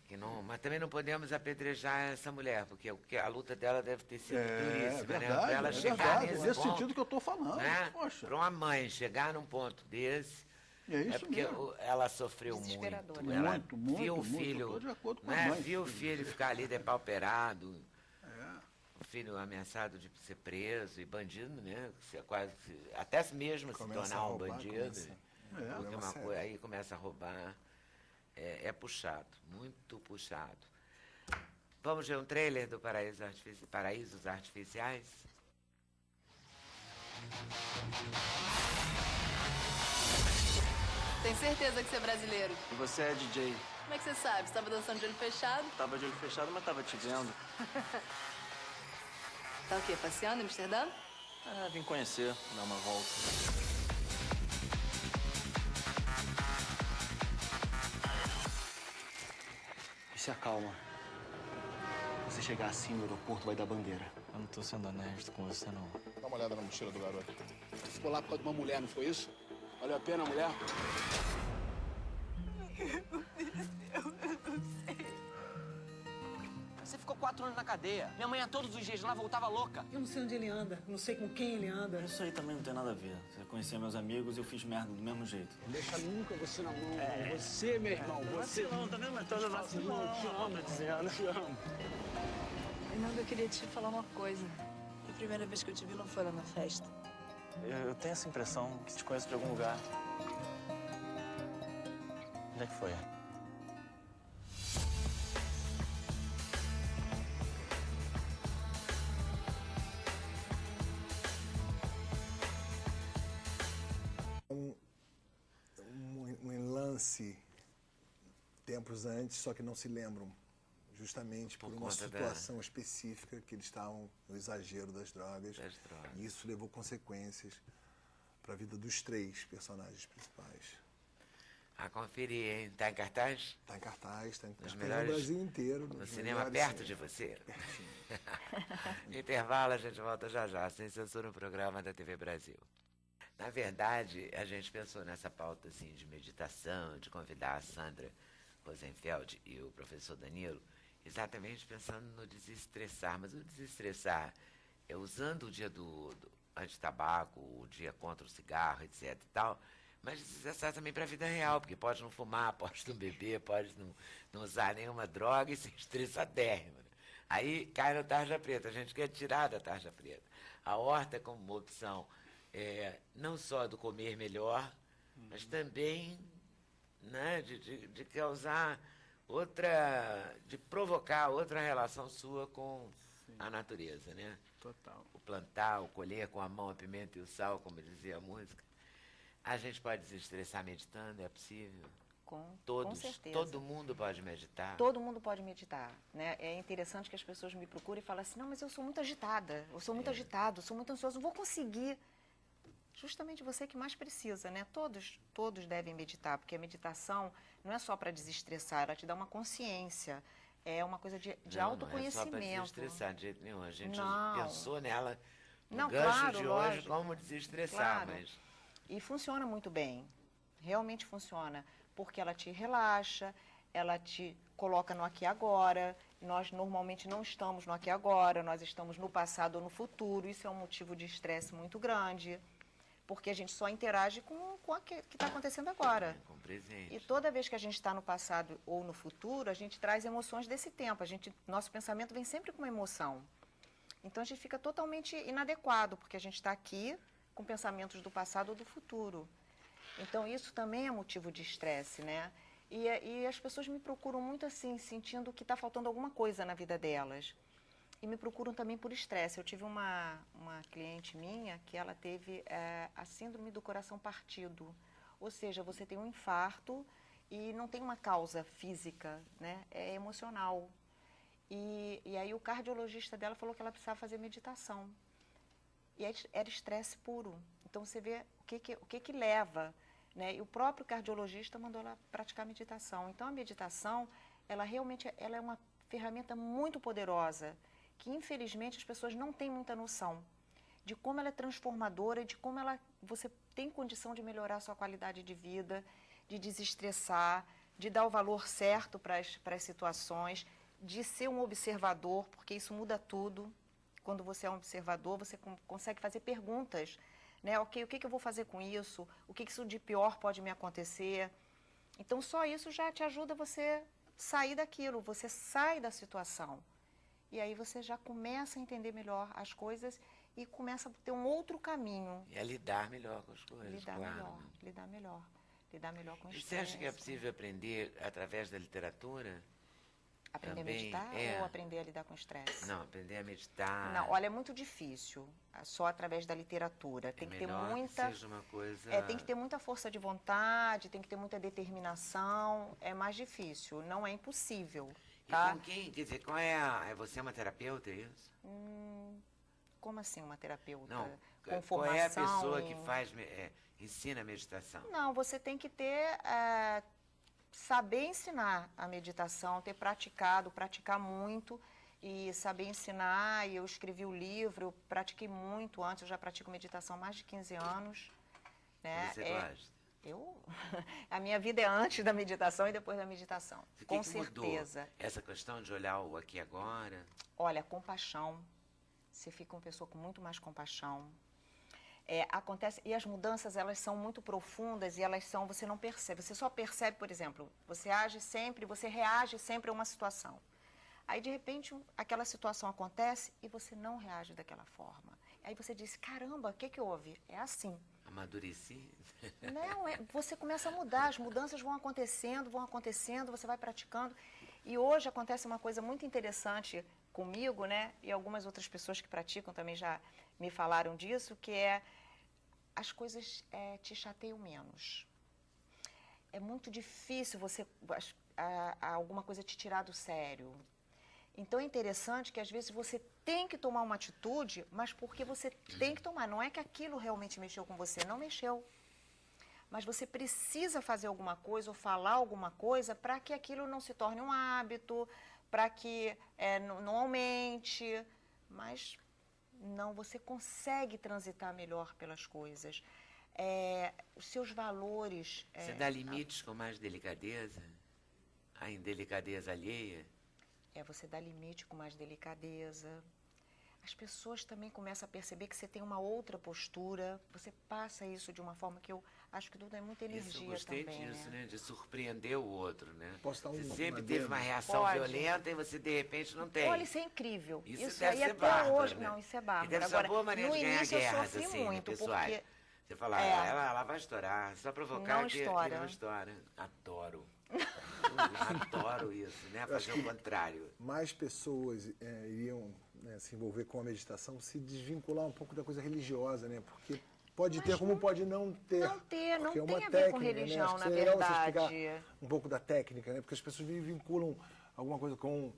A: Que não, mas também não podemos apedrejar essa mulher, porque a luta dela deve ter sido duríssima,
B: verdade,
A: né? Para ela chegar
B: verdade,
A: nesse
B: nesse
A: ponto,
B: sentido que eu estou falando.
A: né?
B: Poxa,
A: Para uma mãe chegar num ponto desse,
B: é isso
A: porque
B: mesmo.
A: ela sofreu muito.
C: Desesperador.
A: Ela
B: Muito,
A: viu o
B: muito,
A: filho,
B: eu tô de acordo com a
A: né?
B: mãe.
A: Viu o filho ficar ali depauperado,
B: É.
A: o filho ameaçado de ser preso e bandido, né? Até mesmo se
D: Começa
A: tornar
D: a
A: um
D: roubar,
A: bandido.
D: começa-
A: Porque
D: problema
A: uma
D: sério.
A: coisa, aí começa a roubar. É puxado, muito puxado. Vamos ver um trailer do Paraísos Artificiais?
F: Tem certeza que você é brasileiro?
G: E você é DJ?
F: Como é que você sabe? Você tava dançando de olho fechado?
G: Tava de olho fechado, mas tava te vendo.
F: Tá o quê? Passeando em Amsterdã?
G: Ah, vim conhecer, dar uma volta. E se acalma. Se você chegar assim no aeroporto, vai dar bandeira. Eu não tô sendo honesto com você, não.
H: Dá uma olhada na mochila do garoto. Você ficou lá por causa de uma mulher, não foi isso? Valeu a pena a mulher?
G: Você ficou 4 anos na cadeia. Minha mãe ia todos os dias lá, voltava louca.
I: Eu não sei onde ele anda, não sei com quem ele anda.
G: Isso aí também não tem nada a ver. Você conhecia meus amigos e eu fiz merda do mesmo jeito.
H: Não deixa nunca você na mão. Você, meu irmão, você.
G: Não, tá vendo? Mas toda vacilão. Te amo, dizendo. Te amo.
F: Fernando, eu queria te falar uma coisa. A primeira vez que eu te vi não foi lá na festa.
G: Eu tenho essa impressão que te conheço de algum lugar. Onde é que foi?
D: Um lance tempos antes, só que não se lembram. Justamente por uma
A: conta
D: situação específica que eles estavam no exagero das drogas.
A: Das drogas.
D: E isso levou consequências para a vida dos 3 personagens principais.
A: A conferir, hein? Tá em cartaz?
D: Está em cartaz, está em
A: Nos
D: cartaz
A: melhores-
D: no Brasil inteiro.
A: No
D: nos
A: cinema
D: melhores
A: perto de
D: cinemas.
A: você. Intervalo, a gente volta já, sem censura, no programa da TV Brasil. Na verdade, a gente pensou nessa pauta assim, de meditação, de convidar a Sandra Rosenfeld e o professor Danilo, exatamente pensando no desestressar. Mas o desestressar é usando o dia do antitabaco, o dia contra o cigarro, etc e tal, mas desestressar também para a vida real, porque pode não fumar, pode não beber, pode não usar nenhuma droga e se estressadérrimo. Né? Aí cai no tarja preta, a gente quer tirar da tarja preta. A horta como uma opção não só do comer melhor, mas também, né, de causar de provocar outra relação sua com a natureza, né?
E: Total.
A: O plantar, o colher com a mão, a pimenta e o sal, como dizia a música. A gente pode desestressar meditando, é possível?
C: Com
A: Todos,
C: certeza.
A: todo mundo pode meditar.
C: Todo mundo pode meditar, né? É interessante que as pessoas me procurem e falam assim, não, mas eu sou muito agitada, eu sou muito agitado, eu sou muito ansioso, não vou conseguir. Justamente você que mais precisa, né? Todos devem meditar, porque a meditação não é só para desestressar, ela te dá uma consciência, é uma coisa de autoconhecimento.
A: Não é só para desestressar de jeito nenhum. A gente
C: Não.
A: pensou nela no
C: Não,
A: gancho
C: claro,
A: de hoje
C: lógico.
A: como desestressar,
C: Claro.
A: mas
C: E funciona muito bem, realmente funciona, porque ela te relaxa, ela te coloca no aqui e agora. Nós normalmente não estamos no aqui e agora, nós estamos no passado ou no futuro, isso é um motivo de estresse muito grande, porque a gente só interage com o que está acontecendo agora.
A: com presente.
C: E toda vez que a gente está no passado ou no futuro, a gente traz emoções desse tempo. Nosso pensamento vem sempre com uma emoção. Então a gente fica totalmente inadequado, porque a gente está aqui com pensamentos do passado ou do futuro. Então isso também é motivo de estresse, né? E as pessoas me procuram muito assim, sentindo que está faltando alguma coisa na vida delas. E me procuram também por estresse. Eu tive uma cliente minha que ela teve a síndrome do coração partido. Ou seja, você tem um infarto e não tem uma causa física, né? É emocional. E aí o cardiologista dela falou que ela precisava fazer meditação. E era estresse puro. Então você vê o que leva, né? E o próprio cardiologista mandou ela praticar meditação. Então a meditação, ela realmente é uma ferramenta muito poderosa, que infelizmente as pessoas não têm muita noção de como ela é transformadora, de como você tem condição de melhorar a sua qualidade de vida, de desestressar, de dar o valor certo para as situações, de ser um observador, porque isso muda tudo. Quando você é um observador, você consegue fazer perguntas, né? Ok, o que eu vou fazer com isso? O que isso de pior pode me acontecer? Então, só isso já te ajuda você sair daquilo, você sai da situação. E aí você já começa a entender melhor as coisas e começa a ter um outro caminho.
A: E a lidar melhor com as coisas,
C: Lidar
A: claro.
C: melhor, lidar melhor. Lidar melhor com o
A: E
C: estresse.
A: você acha que é possível aprender através da literatura?
C: Aprender
A: Também,
C: a meditar ou aprender a lidar com o estresse?
A: Não, aprender a meditar.
C: Não, olha, é muito difícil, só através da literatura. Tem que ter muita.
A: Que seja uma coisa...
C: tem que ter muita força de vontade, tem que ter muita determinação. É mais difícil, não é impossível. Tá?
A: E com quem? Quer dizer, qual é a... Você é uma terapeuta, é isso?
C: Como assim uma terapeuta?
A: Não,
C: com
A: qual é a pessoa
C: em...
A: que faz, ensina a meditação?
C: Não, você tem que ter... saber ensinar a meditação, ter praticar muito e saber ensinar. E eu escrevi o livro, eu pratiquei muito antes, eu já pratico meditação há mais de 15 anos. Né?
A: Você gosta?
C: A minha vida é antes da meditação e depois da meditação, com certeza.
A: Mudou? Essa questão de olhar o aqui e agora?
C: Olha, compaixão. Você fica uma pessoa com muito mais compaixão. Acontece, e as mudanças, elas são muito profundas e elas são, você não percebe. Você só percebe, por exemplo, você reage sempre a uma situação. Aí, de repente, aquela situação acontece e você não reage daquela forma. Aí você diz, caramba, o que houve? É assim.
A: Amadureci?
C: Não, você começa a mudar, as mudanças vão acontecendo, você vai praticando. E hoje acontece uma coisa muito interessante comigo, né? E algumas outras pessoas que praticam também já me falaram disso, que as coisas te chateiam menos. É muito difícil alguma coisa te tirar do sério. Então é interessante que às vezes você tem que tomar uma atitude, mas porque você tem que tomar. Não é que aquilo realmente mexeu com você, não mexeu. Mas você precisa fazer alguma coisa ou falar alguma coisa para que aquilo não se torne um hábito, para que não aumente. Mas não, você consegue transitar melhor pelas coisas. Os seus valores...
A: Você dá limites com mais delicadeza? A indelicadeza alheia?
C: Você dá limite com mais delicadeza. As pessoas também começam a perceber que você tem uma outra postura. Você passa isso de uma forma que eu acho que tudo é muita energia também.
A: Eu gostei disso, né? De surpreender o outro, né?
D: Posso dar
A: você sempre teve uma reação violenta e você, de repente, não tem.
C: Olha, isso é incrível.
A: Isso deve ser bárbaro,
C: hoje,
A: né?
C: não, isso é bárbaro.
A: E deve ser uma boa maneira de ganhar guerras,
C: eu sofri muito,
A: pessoais.
C: porque...
A: Você fala, ela vai estourar, só provocar que não estoura. Adoro. Adoro isso, né? Fazer o contrário.
D: Mais pessoas iriam se envolver com a meditação, se desvincular um pouco da coisa religiosa, né? Porque pode ter, como pode não ter.
C: Não tem
D: uma
C: a ver
D: técnica,
C: com religião,
D: né?
C: na verdade.
D: Você explicar um pouco da técnica, né? Porque as pessoas vinculam alguma coisa com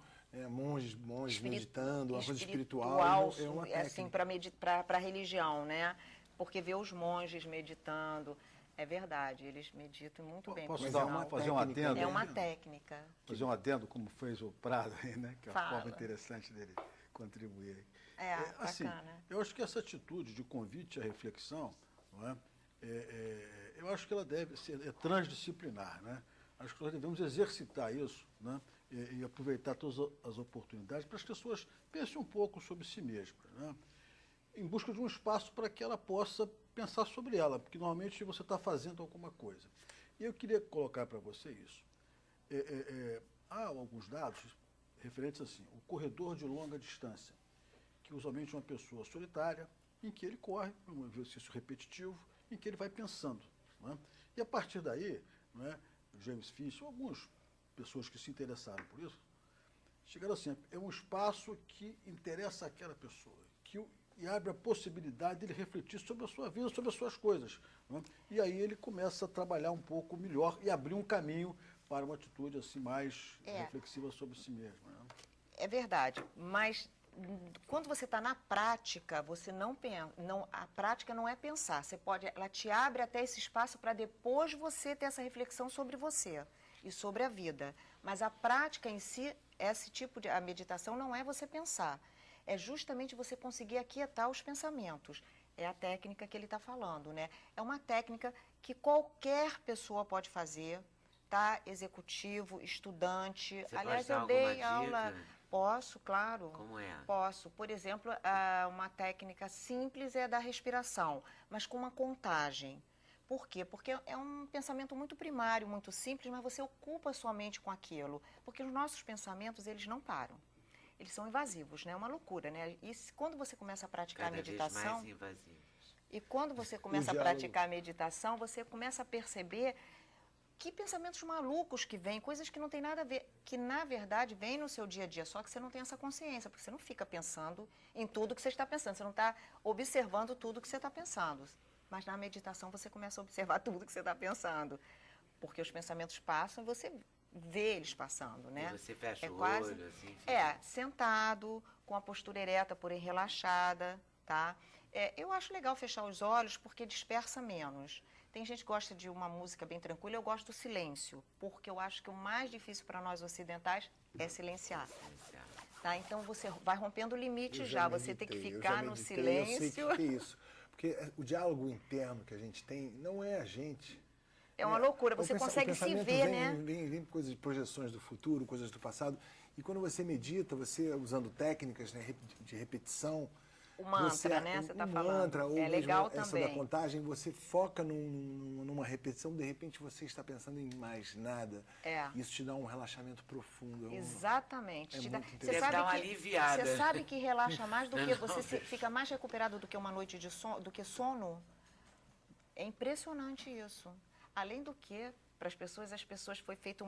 D: monges meditando, uma coisa espiritual. É uma técnica.
C: Assim, para a religião, né? Porque ver os monges meditando... É verdade, eles meditam muito bem.
B: Posso fazer um adendo?
C: É uma técnica.
B: Fazer um adendo, como fez o Prado aí, né? Que é a
C: Fala.
B: forma interessante dele contribuir.
C: Assim,
B: bacana. Eu acho que essa atitude de convite à reflexão, não é? Eu acho que ela deve ser transdisciplinar, né? Acho que nós devemos exercitar isso, né? E aproveitar todas as oportunidades para as pessoas pensem um pouco sobre si mesmas, né? Em busca de um espaço para que ela possa pensar sobre ela, porque normalmente você está fazendo alguma coisa. E eu queria colocar para você isso. Há alguns dados referentes assim, o corredor de longa distância, que usualmente é uma pessoa solitária, em que ele corre, um exercício repetitivo, em que ele vai pensando. Não é? E a partir daí, não é, James Fish, algumas pessoas que se interessaram por isso, chegaram assim, é um espaço que interessa àquela pessoa, e abre a possibilidade dele refletir sobre a sua vida, sobre as suas coisas. Né? E aí ele começa a trabalhar um pouco melhor e abrir um caminho para uma atitude assim, mais reflexiva sobre si mesmo. Né?
C: É verdade, mas quando você está na prática, você não pensa. A prática não é pensar. Ela te abre até esse espaço para depois você ter essa reflexão sobre você e sobre a vida. Mas a prática em si, a meditação não é você pensar. É justamente você conseguir aquietar os pensamentos. É a técnica que ele está falando, né? É uma técnica que qualquer pessoa pode fazer, tá executivo, estudante.
A: Você
C: Aliás,
A: pode dar
C: eu
A: alguma
C: dei
A: dica?
C: aula. Posso, claro.
A: Como é?
C: Posso. Por exemplo, uma técnica simples é a da respiração, mas com uma contagem. Por quê? Porque é um pensamento muito primário, muito simples, mas você ocupa a sua mente com aquilo. Porque os nossos pensamentos, eles não param. Eles são invasivos, né? É uma loucura, né? E quando você começa a praticar a meditação...
A: Cada vez mais invasivos.
C: E quando você começa a praticar a meditação, você começa a perceber que pensamentos malucos que vêm, coisas que não tem nada a ver, que na verdade vêm no seu dia a dia, só que você não tem essa consciência, porque você não fica pensando em tudo que você está pensando, você não está observando tudo que você está pensando. Mas na meditação você começa a observar tudo que você está pensando, porque os pensamentos passam e você vê eles passando, né?
A: E você fecha o
C: quase,
A: olho, assim?
C: Sentado, com a postura ereta, porém relaxada, tá? Eu acho legal fechar os olhos porque dispersa menos. Tem gente que gosta de uma música bem tranquila, eu gosto do silêncio, porque eu acho que o mais difícil para nós ocidentais é silenciar. Tá? Então você vai rompendo o limite já, você tem que ficar no silêncio.
D: Eu sei o que é isso. Porque o diálogo interno que a gente tem não é a gente.
C: É uma loucura, você consegue se ver, né?
D: Vem coisas de projeções do futuro, coisas do passado. E quando você medita, você usando técnicas, né, de repetição...
C: O mantra, né? Você está falando.
D: Mantra, ou
C: é legal
D: mesmo essa
C: também.
D: da contagem, você foca numa repetição, de repente você está pensando em mais nada. Isso te dá um relaxamento profundo.
C: Exatamente.
A: Você dá uma aliviada.
C: Você sabe que relaxa mais do que você fica mais recuperado do que uma noite de sono, do que sono? É impressionante isso. Além do que, para as pessoas foi feita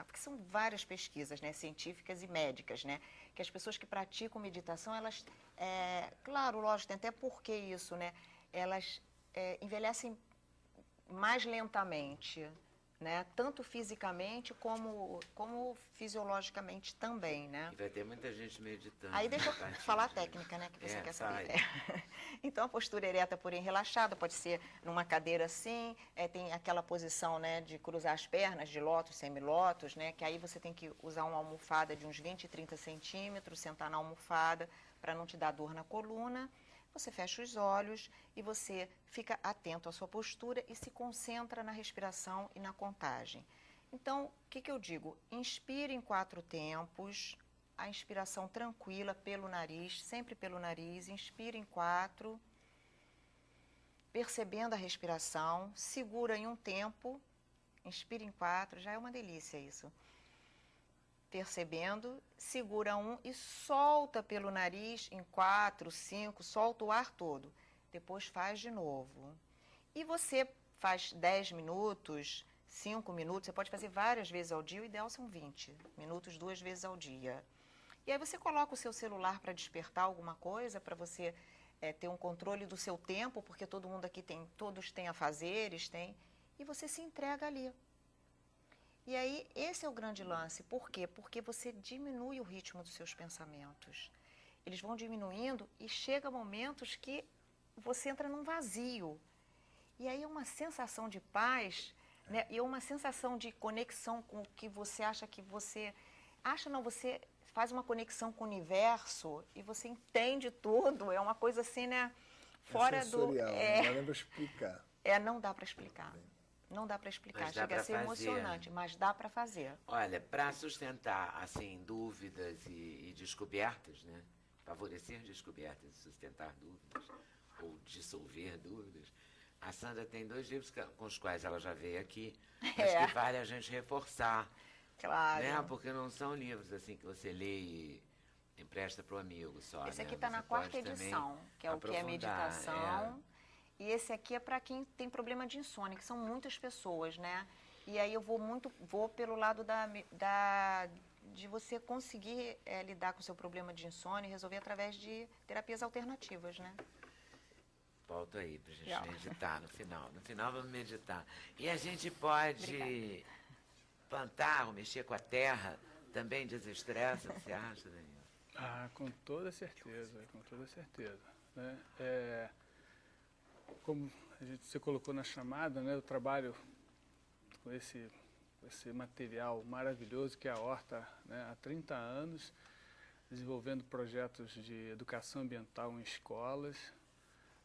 C: porque são várias pesquisas, né, científicas e médicas, né, que as pessoas que praticam meditação, elas, claro, lógico, tem até porquê isso, né, elas envelhecem mais lentamente, né, tanto fisicamente como fisiologicamente também, né.
A: E vai ter muita gente meditando.
C: Aí deixa eu falar a técnica, né, que você quer saber. Então, a postura ereta, porém relaxada, pode ser numa cadeira assim, tem aquela posição, né, de cruzar as pernas, de lótus, semilótus, né, que aí você tem que usar uma almofada de uns 20, 30 centímetros, sentar na almofada para não te dar dor na coluna. Você fecha os olhos e você fica atento à sua postura e se concentra na respiração e na contagem. Então, o que eu digo? Inspire em 4 tempos, a inspiração tranquila pelo nariz, sempre pelo nariz, inspire em 4, percebendo a respiração, segura em um tempo, inspire em 4, já é uma delícia isso. Percebendo, segura 1 e solta pelo nariz em 4, 5, solta o ar todo. Depois faz de novo. E você faz 10 minutos, 5 minutos, você pode fazer várias vezes ao dia, o ideal são 20 minutos, 2 vezes ao dia. E aí você coloca o seu celular para despertar alguma coisa, para você ter um controle do seu tempo, porque todo mundo aqui todos têm afazeres, e você se entrega ali. E aí, esse é o grande lance. Por quê? Porque você diminui o ritmo dos seus pensamentos. Eles vão diminuindo e chega momentos que você entra num vazio. E aí é uma sensação de paz, né? E uma sensação de conexão com o que você acha que você... você faz uma conexão com o universo e você entende tudo. É uma coisa assim, né? Fora
D: sensorial, não dá para explicar.
C: Não dá para explicar. Não dá para explicar, chega a ser emocionante, mas dá para fazer.
A: Olha, para sustentar, assim, dúvidas e descobertas, né? Favorecer descobertas e sustentar dúvidas, ou dissolver dúvidas, a Sandra tem 2 livros com os quais ela já veio aqui, mas que vale a gente reforçar.
C: Claro.
A: Né? Porque não são livros, assim, que você lê e empresta para o amigo só,
C: Esse aqui
A: está
C: na 4ª edição, que é o que é meditação. E esse aqui é para quem tem problema de insônia, que são muitas pessoas, né? E aí eu vou pelo lado de você conseguir lidar com o seu problema de insônia e resolver através de terapias alternativas, né?
A: Volto aí para a gente meditar no final. No final vamos meditar. E a gente pode plantar ou mexer com a terra, também desestressa, você acha, Daniel?
E: Com toda certeza, com toda certeza. Né? Como você colocou na chamada, né, eu trabalho com esse material maravilhoso que é a horta, né, há 30 anos, desenvolvendo projetos de educação ambiental em escolas,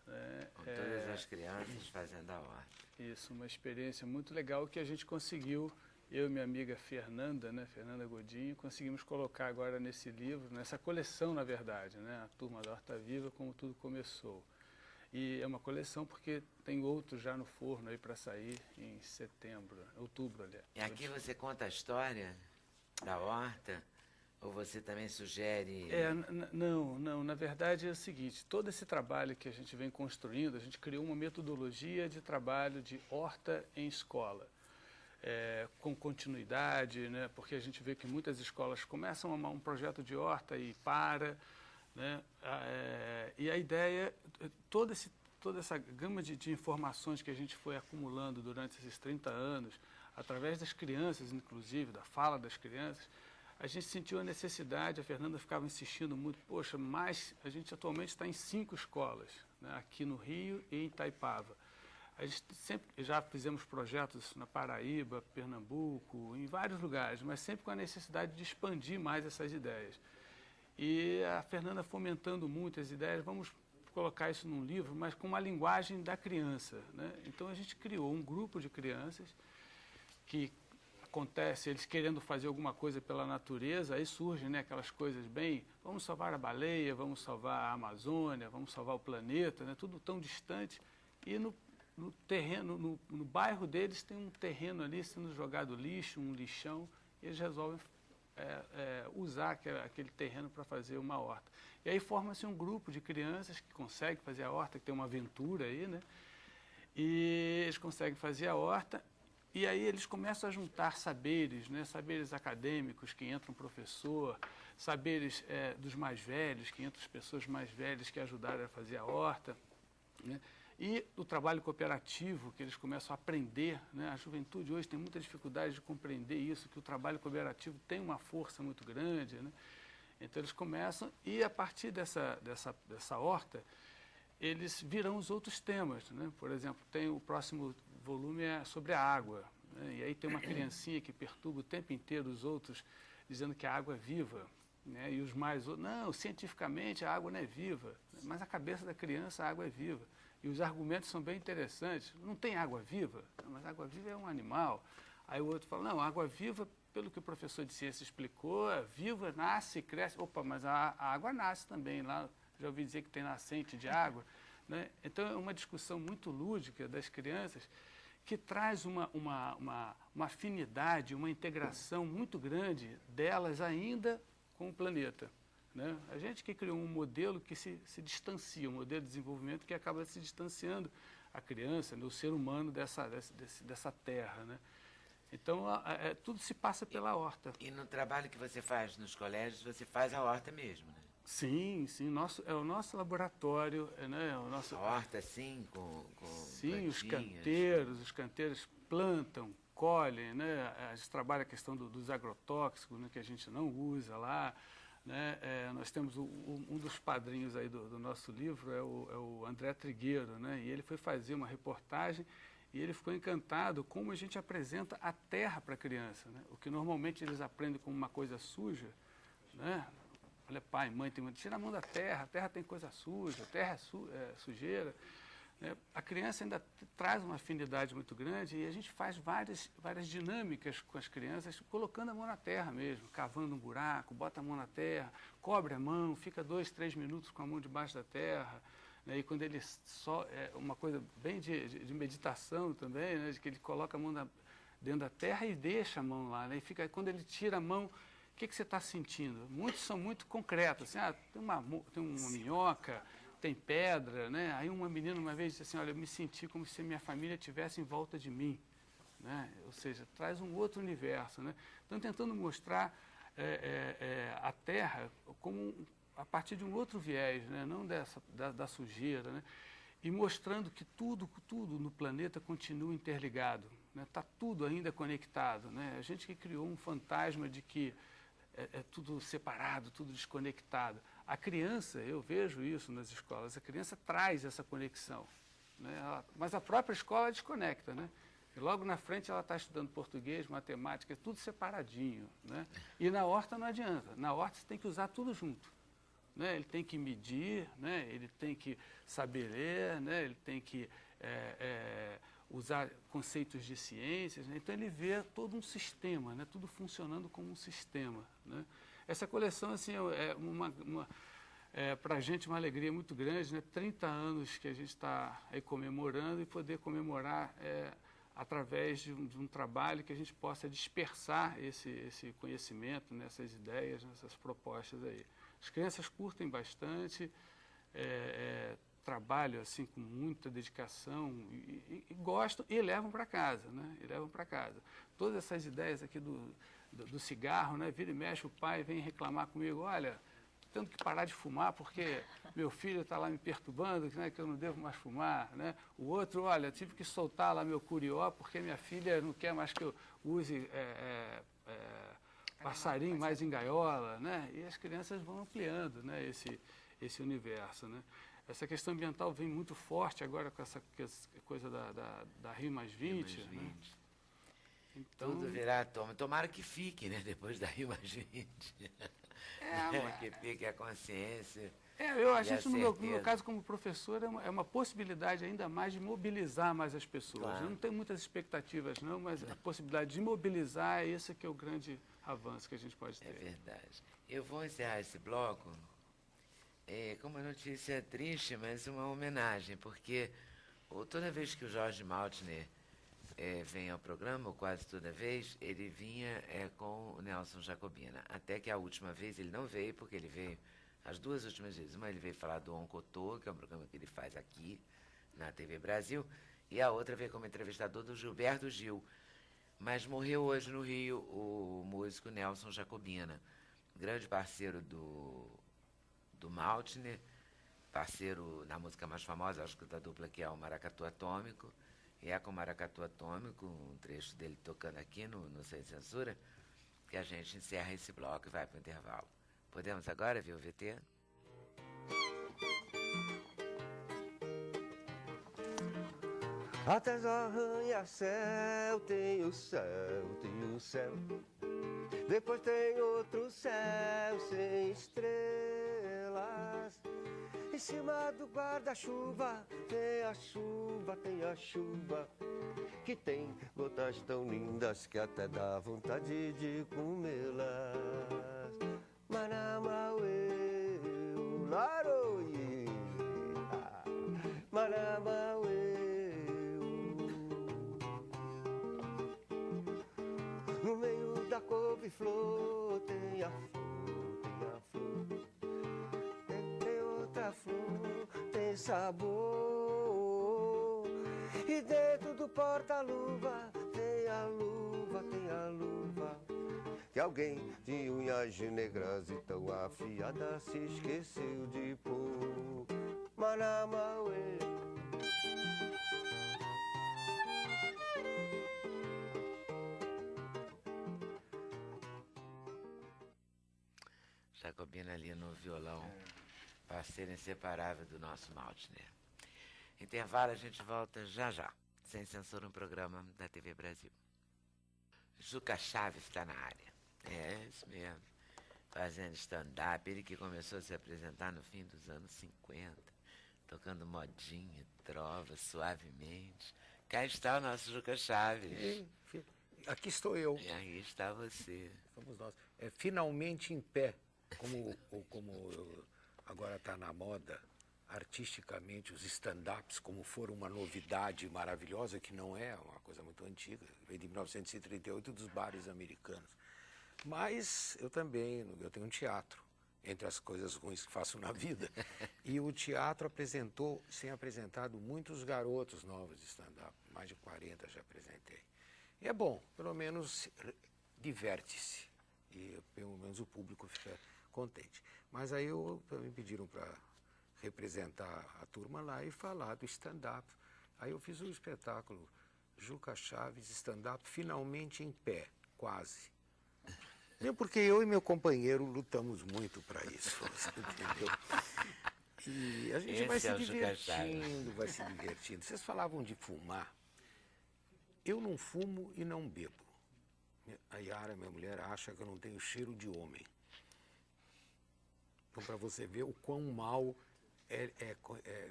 E: né?
A: Com todas as crianças fazendo a horta.
E: Isso, uma experiência muito legal que a gente conseguiu, eu e minha amiga Fernanda, né, Fernanda Godinho, conseguimos colocar agora nesse livro, nessa coleção, na verdade, né, a Turma da Horta Viva, como tudo começou. E é uma coleção porque tem outros já no forno aí para sair em outubro, aliás.
A: E aqui você conta a história da horta? Ou você também sugere...
E: Não, na verdade é o seguinte, todo esse trabalho que a gente vem construindo, a gente criou uma metodologia de trabalho de horta em escola, com continuidade, né, porque a gente vê que muitas escolas começam um projeto de horta e né, e a ideia, toda essa gama de informações que a gente foi acumulando durante esses 30 anos, através das crianças, inclusive, da fala das crianças, a gente sentiu a necessidade, a Fernanda ficava insistindo muito, poxa, mas a gente atualmente está em 5 escolas, né, aqui no Rio e em Itaipava. A gente sempre já fizemos projetos na Paraíba, Pernambuco, em vários lugares, mas sempre com a necessidade de expandir mais essas ideias. E a Fernanda fomentando muito as ideias, vamos colocar isso num livro, mas com uma linguagem da criança, né? Então a gente criou um grupo de crianças que acontece, eles querendo fazer alguma coisa pela natureza, aí surgem, né, aquelas coisas bem, vamos salvar a baleia, vamos salvar a Amazônia, vamos salvar o planeta, né, tudo tão distante, e no terreno, no bairro deles tem um terreno ali sendo jogado lixo, um lixão, e eles resolvem usar aquele terreno para fazer uma horta. E aí forma-se um grupo de crianças que conseguem fazer a horta, que tem uma aventura aí, né, e eles conseguem fazer a horta. E aí eles começam a juntar saberes, né? Saberes acadêmicos, que entra um professor, saberes dos mais velhos, que entram as pessoas mais velhas que ajudaram a fazer a horta, né? E o trabalho cooperativo, que eles começam a aprender, né? A juventude hoje tem muita dificuldade de compreender isso, que o trabalho cooperativo tem uma força muito grande, né? Então eles começam, e a partir dessa horta, eles virão os outros temas, né? Por exemplo, tem o próximo volume sobre a água, né? E aí tem uma criancinha que perturba o tempo inteiro os outros, dizendo que a água é viva, né? E os mais outros, não, cientificamente a água não é viva, mas na cabeça da criança a água é viva. E os argumentos são bem interessantes. Não tem água viva? Não, mas a água viva é um animal. Aí o outro fala, não, a água viva, pelo que o professor de ciência explicou, é viva, nasce, cresce. Opa, mas a água nasce também lá. Já ouvi dizer que tem nascente de água, né? Então é uma discussão muito lúdica das crianças que traz uma afinidade, uma integração muito grande delas ainda com o planeta, né? A gente que criou um modelo que se distancia, um modelo de desenvolvimento que acaba se distanciando a criança, né, o ser humano dessa terra, né? Então tudo se passa pela horta.
A: E no trabalho que você faz nos colégios, você faz a horta mesmo, né?
E: Sim, é o nosso laboratório, né?
A: A horta, sim, com
E: sim,
A: plantinhas.
E: os canteiros plantam, colhem, né? A gente trabalha a questão dos agrotóxicos, né, que a gente não usa lá, né? Nós temos um dos padrinhos aí do nosso livro, é o André Trigueiro, né? E ele foi fazer uma reportagem e ele ficou encantado como a gente apresenta a terra para a criança, né? O que normalmente eles aprendem como uma coisa suja, né? Olha, pai, mãe, tira a mão da terra, a terra tem coisa suja, a terra é sujeira, né? A criança ainda traz uma afinidade muito grande e a gente faz várias dinâmicas com as crianças, colocando a mão na terra mesmo, cavando um buraco, bota a mão na terra, cobre a mão, fica 2, 3 minutos com a mão debaixo da terra, né? E quando ele uma coisa bem de meditação também, né? De que ele coloca a mão dentro da terra e deixa a mão lá, né? E fica, quando ele tira a mão, o que você está sentindo? Muitos são muito concretos, assim, tem uma minhoca, tem pedra, né? Aí uma menina uma vez disse assim, olha, eu me senti como se minha família estivesse em volta de mim, né? Ou seja, traz um outro universo, né? Então, tentando mostrar a Terra como a partir de um outro viés, né? Não da sujeira, né? E mostrando que tudo no planeta continua interligado, né? Está tudo ainda conectado, né? A gente que criou um fantasma de que é tudo separado, tudo desconectado. A criança, eu vejo isso nas escolas, a criança traz essa conexão, né? Mas a própria escola desconecta, né? E logo na frente ela está estudando português, matemática, tudo separadinho, né? E na horta não adianta, na horta você tem que usar tudo junto, né? Ele tem que medir, né? Ele tem que saber ler, né? Ele tem que usar conceitos de ciências, né? Então ele vê todo um sistema, né? Tudo funcionando como um sistema, né? Essa coleção assim, é para a gente uma alegria muito grande, né? 30 anos que a gente está aí comemorando e poder comemorar através de um trabalho que a gente possa dispersar esse conhecimento, nessas ideias, nessas propostas aí. As crianças curtem bastante, trabalham assim com muita dedicação e gostam e levam para casa, né? E levam para casa. Todas essas ideias aqui do cigarro, né? Vira e mexe, o pai vem reclamar comigo, olha, tendo que parar de fumar porque meu filho está lá me perturbando, né, que eu não devo mais fumar, né? O outro, olha, tive que soltar lá meu curió porque minha filha não quer mais que eu use passarinho mais em gaiola, né? E as crianças vão ampliando, né, esse universo, né? Essa questão ambiental vem muito forte agora com essa coisa da Rio+20, né? Então,
A: tudo virá toma. Tomara que fique, né, depois da Rio+20. Que fique a consciência.
E: Eu acho isso, no meu caso, como professor, é uma possibilidade ainda mais de mobilizar mais as pessoas. Claro. Eu não tenho muitas expectativas, não, mas a possibilidade de mobilizar, esse que é o grande avanço que a gente pode ter.
A: É verdade. Eu vou encerrar esse bloco com uma notícia triste, mas uma homenagem, porque toda vez que o Jorge Maltner vem ao programa, ou quase toda vez, ele vinha com o Nelson Jacobina. Até que a última vez ele não veio, porque ele veio as duas últimas vezes. Uma ele veio falar do Oncotô, que é um programa que ele faz aqui, na TV Brasil, e a outra veio como entrevistador do Gilberto Gil. Mas morreu hoje no Rio o músico Nelson Jacobina, grande parceiro do Maltner, parceiro na música mais famosa, acho que da dupla, que é o Maracatu Atômico. E com o Maracatu Atômico, um trecho dele tocando aqui no Sem Censura, que a gente encerra esse bloco e vai para o intervalo. Podemos agora ver o VT?
J: Atrás do arranha-céu tem o céu, tem o céu. Depois tem outro céu sem estrelas. Em cima do guarda-chuva tem a chuva, tem a chuva, que tem gotas tão lindas que até dá vontade de comê-las. Manamauê, laroie, Manamauê. No meio da couve-flor tem a flor, tem a flor. Tem outra flor, tem sabor. E dentro do porta-luva tem a luva, tem a luva, que alguém de unhas negras e tão afiada se esqueceu de pôr. Manamauê.
A: Jacobina ali no violão, parceiro inseparável do nosso Maltner. Intervalo, a gente volta já já. Sem Censura, um programa da TV Brasil. Juca Chaves está na área. Isso mesmo. Fazendo stand-up. Ele que começou a se apresentar no fim dos anos 50, tocando modinha, trova, suavemente. Cá está o nosso Juca Chaves.
K: Aqui estou eu.
A: E aí está você.
K: Somos nós. Finalmente em pé, como agora está na moda, artisticamente, os stand-ups, como foram uma novidade maravilhosa, que não é uma coisa muito antiga, veio de 1938 dos bares americanos. Mas eu tenho um teatro, entre as coisas ruins que faço na vida. E o teatro tem apresentado muitos garotos novos de stand-up, mais de 40 já apresentei. E é bom, pelo menos diverte-se, e pelo menos o público fica contente. Mas aí me pediram para representar a turma lá e falar do stand-up. Aí eu fiz um espetáculo, Juca Chaves, stand-up, finalmente em pé, quase. Porque eu e meu companheiro lutamos muito para isso, entendeu? E a gente vai se divertindo. Vocês falavam de fumar. Eu não fumo e não bebo. A Yara, minha mulher, acha que eu não tenho cheiro de homem. Então, para você ver o quão mal é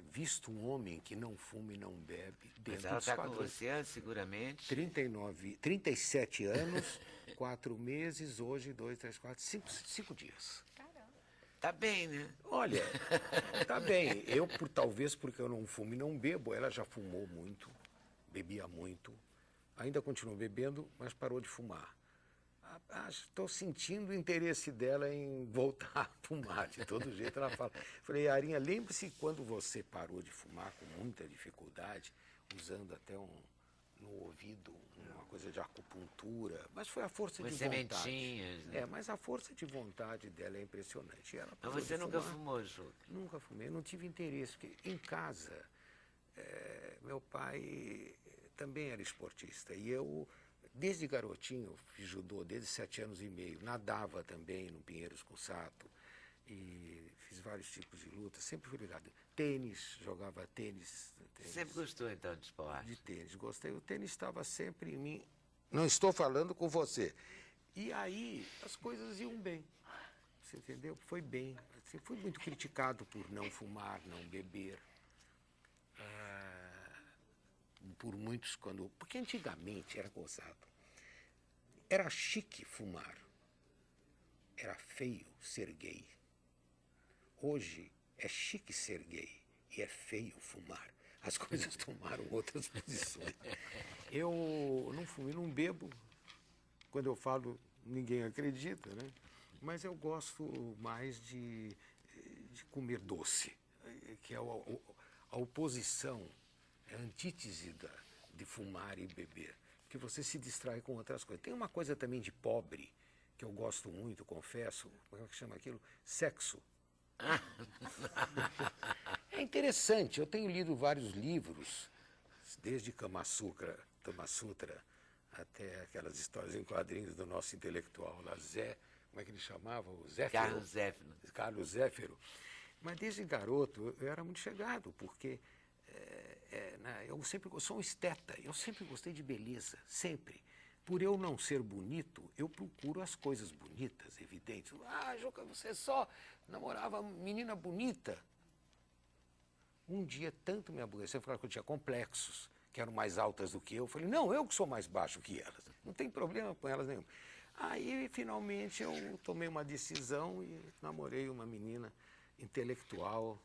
K: visto um homem que não fuma e não bebe dentro
A: Mas ela
K: dos
A: está com
K: padrões.
A: você, seguramente?
K: 37 anos, 4 meses, hoje 2, 3, 4, 5 dias.
A: Tá bem, né?
K: Olha, tá bem. Talvez porque eu não fumo e não bebo, ela já fumou muito, bebia muito, ainda continuou bebendo, mas parou de fumar. Estou sentindo o interesse dela em voltar a fumar, de todo jeito ela fala. Falei, Arinha, lembre-se quando você parou de fumar com muita dificuldade, usando até no ouvido uma coisa de acupuntura, mas foi a força de vontade.
A: Sementinhas, né?
K: Mas a força de vontade dela é impressionante. Ela
A: Mas
K: parou
A: você
K: de
A: nunca
K: fumar.
A: fumou, Ju?
K: Nunca fumei, não tive interesse, porque em casa, meu pai também era esportista, e eu, desde garotinho, fiz judô, desde 7 anos e meio, nadava também no Pinheiros com Sato, e fiz vários tipos de luta, sempre fui ligado. Tênis, jogava tênis.
A: Sempre gostou, então, de esporte?
K: De tênis, gostei. O tênis estava sempre em mim. Não estou falando com você. E aí, as coisas iam bem. Você entendeu? Foi bem. Assim, fui muito criticado por não fumar, não beber. Por muitos, porque antigamente era gozado. Era chique fumar. Era feio ser gay. Hoje é chique ser gay e é feio fumar. As coisas tomaram outras posições. Eu não fumo e não bebo. Quando eu falo, ninguém acredita, né? Mas eu gosto mais de comer doce, que é a oposição, a antítese de fumar e beber, porque você se distrai com outras coisas. Tem uma coisa também de pobre, que eu gosto muito, confesso, como é que chama aquilo? Sexo. É interessante, eu tenho lido vários livros, desde Kama Sutra até aquelas histórias em quadrinhos do nosso intelectual lá, como é que ele chamava? O Zéfiro? Carlos Zéfiro. Mas desde garoto eu era muito chegado, porque eu sou um esteta, eu sempre gostei de beleza, sempre. Por eu não ser bonito, eu procuro as coisas bonitas, evidentes. Juca, você só namorava menina bonita. Um dia tanto me aborreceu, falaram que eu tinha complexos, que eram mais altas do que eu. Eu falei, não, eu que sou mais baixo que elas. Não tem problema com elas nenhum. Aí, finalmente, eu tomei uma decisão e namorei uma menina intelectual,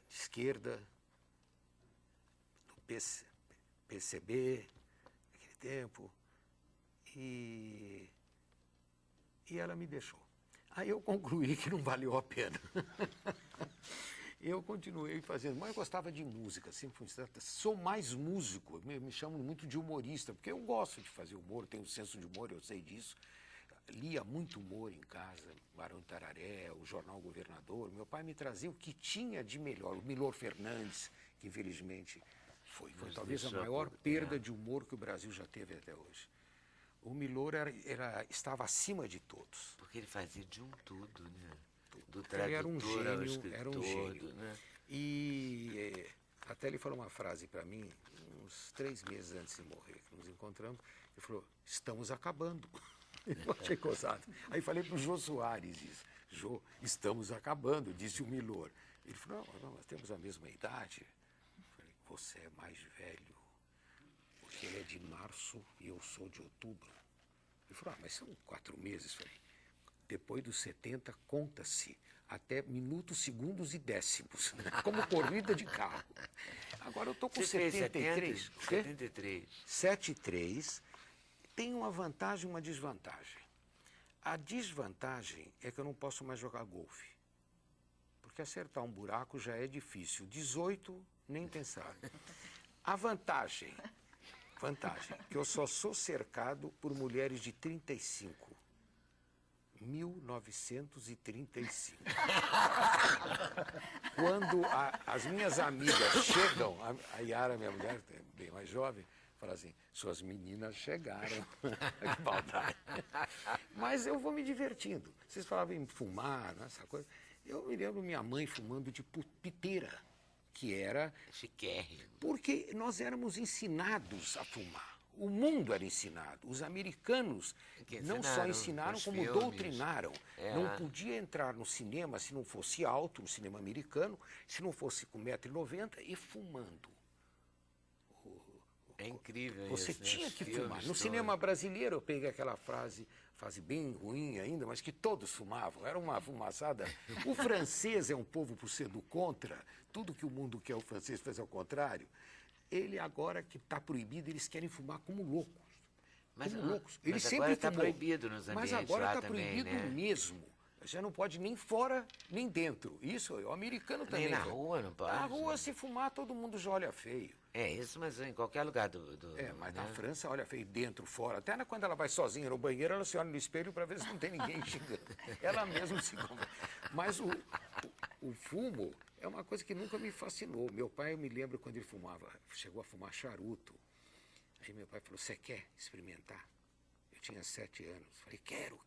K: de esquerda, do PCB, naquele tempo, e ela me deixou. Aí eu concluí que não valeu a pena. Eu continuei fazendo, mas eu gostava de música, sempre fui sou mais músico, me chamam muito de humorista, porque eu gosto de fazer humor, tenho um senso de humor, eu sei disso. Lia muito humor em casa, Barão Tararé, o Jornal Governador. Meu pai me trazia o que tinha de melhor, o Milor Fernandes, que infelizmente foi talvez a maior perda de humor que o Brasil já teve até hoje. O Milor estava acima de todos.
A: Porque ele fazia de um tudo, né? Do
K: Ele era um
A: tradutor ao
K: gênio,
A: escritor,
K: era um gênio.
A: né?
K: E até ele falou uma frase para mim, uns 3 meses antes de morrer, que nos encontramos, ele falou, estamos acabando. Eu achei gozado. Aí falei para o Jô Soares isso. Jô, estamos acabando, disse o Milor. Ele falou, não, nós temos a mesma idade. Eu falei, você é mais velho, porque ele é de março e eu sou de outubro. Ele falou, mas são 4 meses. Eu falei, depois dos 70, conta-se até minutos, segundos e décimos, como corrida de carro. Agora eu estou com 73.
A: 73.
K: 73. Tem uma vantagem e uma desvantagem. A desvantagem é que eu não posso mais jogar golfe. Porque acertar um buraco já é difícil. 18, nem pensar. A vantagem, que eu só sou cercado por mulheres de 35. 1935. Quando as minhas amigas chegam, a Yara, minha mulher, bem mais jovem, fala assim, suas meninas chegaram. Que maldade. Mas eu vou me divertindo. Vocês falavam em fumar, essa coisa. Eu me lembro minha mãe fumando de piteira, que era...
A: Chiquérrimo.
K: Porque nós éramos ensinados a fumar. O mundo era ensinado. Os americanos não só ensinaram, como doutrinaram. Não podia entrar no cinema se não fosse alto, no cinema americano, se não fosse com 1,90 m e fumando.
A: É incrível
K: Você
A: isso,
K: tinha
A: né?
K: que fumar. No cinema brasileiro, eu peguei aquela fase bem ruim ainda, mas que todos fumavam. Era uma fumaçada. O francês é um povo, por ser do contra, tudo que o mundo quer, o francês faz ao contrário. Ele agora que está proibido, eles querem fumar como loucos.
A: Mas
K: Ele sempre
A: agora está
K: fumou.
A: proibido nos ambientes.
K: Mas agora está
A: também,
K: proibido
A: né?
K: mesmo. Você não pode nem fora, nem dentro. Isso, o americano também.
A: Nem na rua não pode.
K: Na rua, se fumar, todo mundo já olha feio.
A: É isso, mas em qualquer lugar
K: mas
A: né?
K: na França, olha feio, dentro, fora. Até quando ela vai sozinha no banheiro, ela se olha no espelho para ver se não tem ninguém xingando. Ela mesma se come. Mas o fumo é uma coisa que nunca me fascinou. Meu pai, eu me lembro quando ele fumava, chegou a fumar charuto. Aí meu pai falou, você quer experimentar? Eu tinha 7 anos. Falei, quero.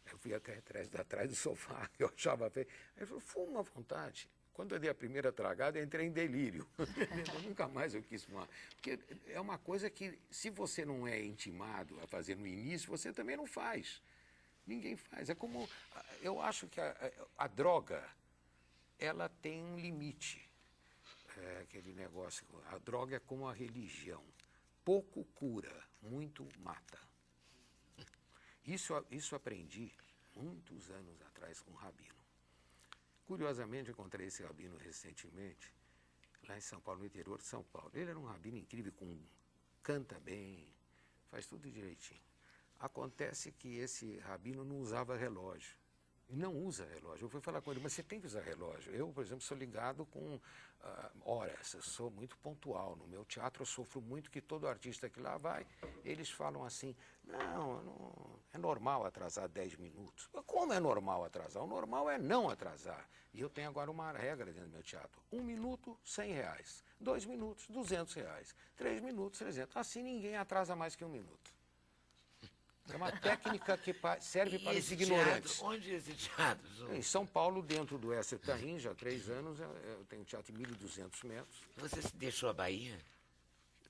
K: Eu fui até atrás do sofá, que eu achava feio. Aí ele falou, fuma à vontade. Quando eu dei a primeira tragada, eu entrei em delírio. Nunca mais eu quis fumar. Porque é uma coisa que, se você não é intimado a fazer no início, você também não faz. Ninguém faz. É como... Eu acho que a droga, ela tem um limite. É aquele negócio... A droga é como a religião. Pouco cura, muito mata. Isso aprendi muitos anos atrás com um rabino. Curiosamente, encontrei esse rabino recentemente, lá em São Paulo, no interior de São Paulo. Ele era um rabino incrível, canta bem, faz tudo direitinho. Acontece que esse rabino não usava relógio. E não usa relógio. Eu fui falar com ele, mas você tem que usar relógio. Eu, por exemplo, sou ligado com horas, eu sou muito pontual. No meu teatro eu sofro muito que todo artista que lá vai, eles falam assim, não, é normal atrasar 10 minutos. Mas como é normal atrasar? O normal é não atrasar. E eu tenho agora uma regra dentro do meu teatro. 1 minuto, R$100. 2 minutos, R$200. 3 minutos, 300. Assim ninguém atrasa mais que 1 minuto. É uma técnica que serve para os ignorantes.
A: Onde é esse teatro?
K: Em São Paulo, dentro do Etaim, já há 3 anos, eu tenho um teatro de 1.200 metros.
A: Você deixou a Bahia?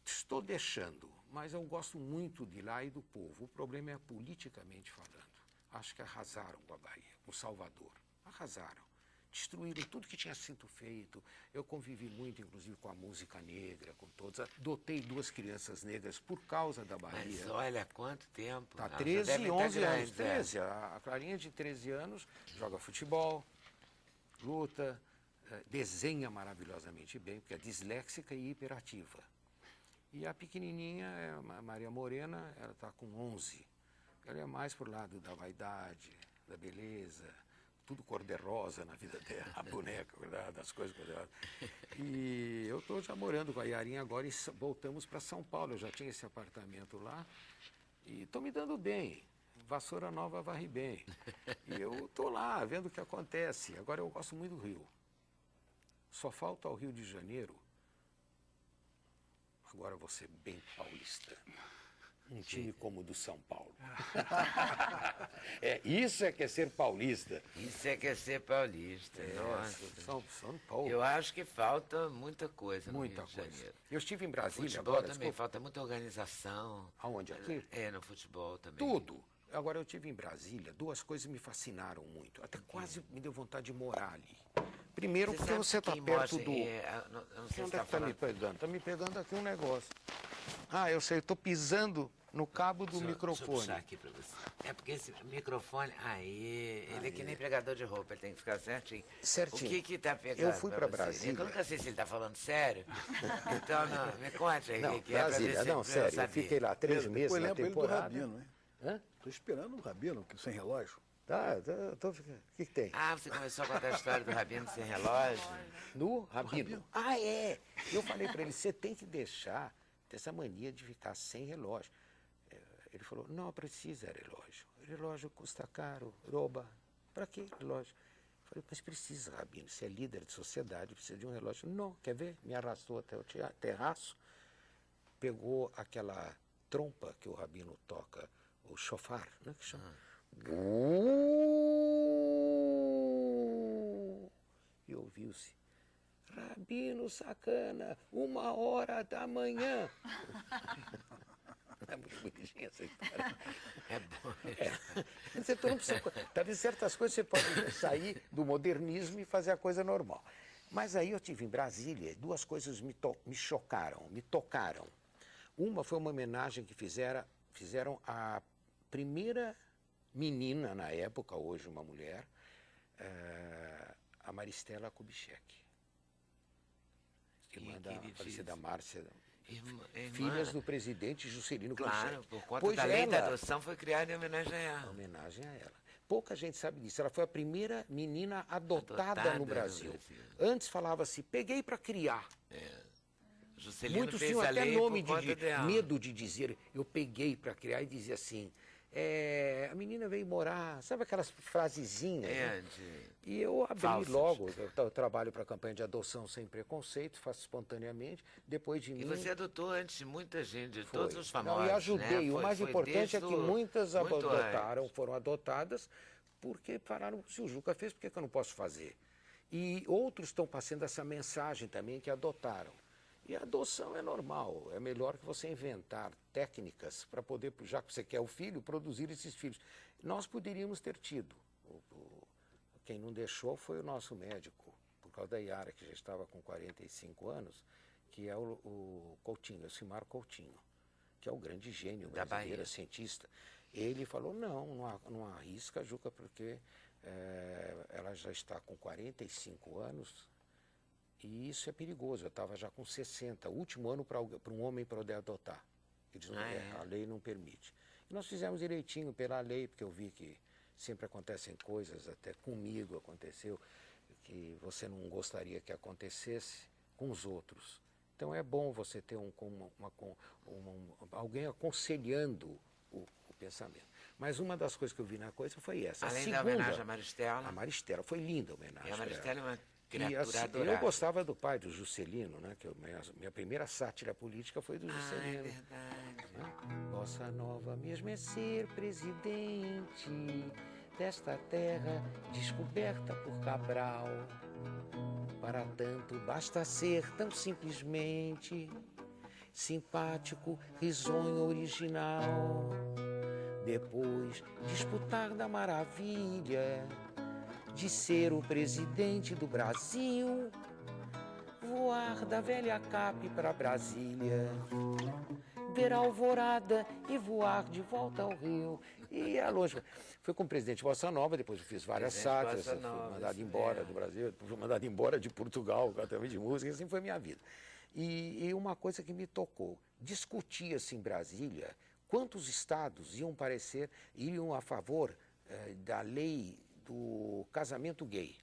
K: Estou deixando, mas eu gosto muito de lá e do povo. O problema é politicamente falando. Acho que arrasaram com a Bahia, com Salvador. Arrasaram. Destruíram tudo que tinha sido feito. Eu convivi muito, inclusive, com a música negra, com todos. Adotei 2 crianças negras por causa da Bahia.
A: Mas olha, quanto tempo.
K: Tá 13 e 11 anos. 13. A Clarinha de 13 anos joga futebol, luta, desenha maravilhosamente bem, porque é disléxica e hiperativa. E a pequenininha, a Maria Morena, ela está com 11. Ela é mais pro lado da vaidade, da beleza, tudo cor-de-rosa na vida dela, a boneca, das coisas cor-de-rosa. E eu estou já morando com a Yarinha agora e voltamos para São Paulo. Eu já tinha esse apartamento lá e estou me dando bem. Vassoura nova varre bem. E eu estou lá vendo o que acontece. Agora eu gosto muito do Rio. Só falta ao Rio de Janeiro. Agora eu vou ser bem paulista. Um time como o do São Paulo. Isso é que é ser paulista.
A: Isso é que é ser paulista. Nossa.
K: São Paulo.
A: Eu acho que falta muita coisa no Rio de Janeiro.
K: Eu estive em Brasília
A: futebol
K: agora.
A: Também falta muita organização.
K: Aonde? Aqui?
A: No futebol também.
K: Tudo. Agora eu estive em Brasília, 2 coisas me fascinaram muito. Até quase me deu vontade de morar ali. Primeiro, porque você está perto do... Onde é que está me pegando? Está me pegando aqui um negócio. Eu sei, estou pisando no cabo do microfone.
A: Deixa eu puxar aqui para você. É porque esse microfone... ele é que nem pregador de roupa, ele tem que ficar certinho.
K: Certinho.
A: O que está pegando?
K: Eu fui para Brasília.
A: Eu nunca sei se ele está falando sério. Então, me conte aí o que
K: Brasília,
A: é para ver
K: sério, eu fiquei lá 3 meses na temporada.
B: Ele do Rabino, hein? Estou esperando o Rabino, sem relógio.
K: O que tem?
A: Você começou a contar a história do Rabino sem relógio?
K: No Rabino? Eu falei para ele, você tem que deixar dessa mania de ficar sem relógio. Ele falou, não precisa relógio. Relógio custa caro, rouba. Para que relógio? Eu falei, mas precisa, Rabino. Você é líder de sociedade, precisa de um relógio. Não, quer ver? Me arrastou até o terraço, pegou aquela trompa que o Rabino toca, o shofar, né, que chama? E ouviu-se, Rabino sacana, 1h da manhã. É muito bonitinha essa história.
A: É bom.
K: Você não precisa, talvez certas coisas você pode sair do modernismo e fazer a coisa normal. Mas aí eu tive em Brasília, duas coisas me chocaram, me tocaram. Uma foi uma homenagem que fizeram à primeira menina na época, hoje uma mulher, a Maristela Kubitschek. Irmã da falecida Márcia. Filhas do presidente Juscelino Kubitschek.
A: Claro, por conta da lei da adoção foi criada em homenagem a ela.
K: Homenagem a ela. Pouca gente sabe disso. Ela foi a primeira menina adotada no Brasil. Antes falava-se, peguei para criar.
A: Juscelino
K: Muitos
A: fez
K: tinham
A: a
K: até
A: lei
K: nome
A: por conta dela.
K: medo de dizer, eu peguei para criar, e dizia assim, a menina veio morar, sabe aquelas frasezinhas? Né? E eu abri
A: falsas.
K: logo, eu trabalho para a campanha de adoção sem preconceito, faço espontaneamente, depois de mim...
A: E você adotou antes de muita gente, de todos os famosos.
K: Não, e ajudei,
A: né?
K: o mais importante é que muitas foram adotadas, porque falaram, se o Juca fez, por que eu não posso fazer? E outros estão passando essa mensagem também, que adotaram. E a adoção é normal, é melhor que você inventar técnicas para poder, já que você quer o filho, produzir esses filhos. Nós poderíamos ter tido. Quem não deixou foi o nosso médico, por causa da Yara, que já estava com 45 anos, que é o Coutinho, Elcimar Coutinho, que é o grande gênio brasileiro, cientista. Ele falou, não arrisca, Juca, porque ela já está com 45 anos, e isso é perigoso. Eu estava já com 60, último ano para um homem poder adotar. Eles a lei não permite. E nós fizemos direitinho pela lei, porque eu vi que sempre acontecem coisas, até comigo aconteceu, que você não gostaria que acontecesse com os outros. Então é bom você ter alguém aconselhando o pensamento. Mas uma das coisas que eu vi na coisa foi essa.
A: Além da homenagem à Maristela.
K: A Maristela, foi linda a homenagem.
A: E a Maristela é uma criatura
K: e, assim,
A: adorável.
K: eu gostava do pai, do Juscelino, né? Que minha primeira sátira política foi do Juscelino.
A: É verdade.
K: Bossa Nova mesmo é ser presidente desta terra descoberta por Cabral. Para tanto basta ser tão simplesmente simpático, risonho, original. Depois disputar da maravilha de ser o presidente do Brasil, voar da velha Cap para Brasília, ver a alvorada e voar de volta ao Rio. E a longe. Fui com o presidente Bossa Nova, depois eu fiz várias sátiras, fui mandado embora do Brasil, depois fui mandado embora de Portugal, através de música, assim foi minha vida. E uma coisa que me tocou, discutia-se em Brasília quantos estados iriam a favor da lei do casamento gay.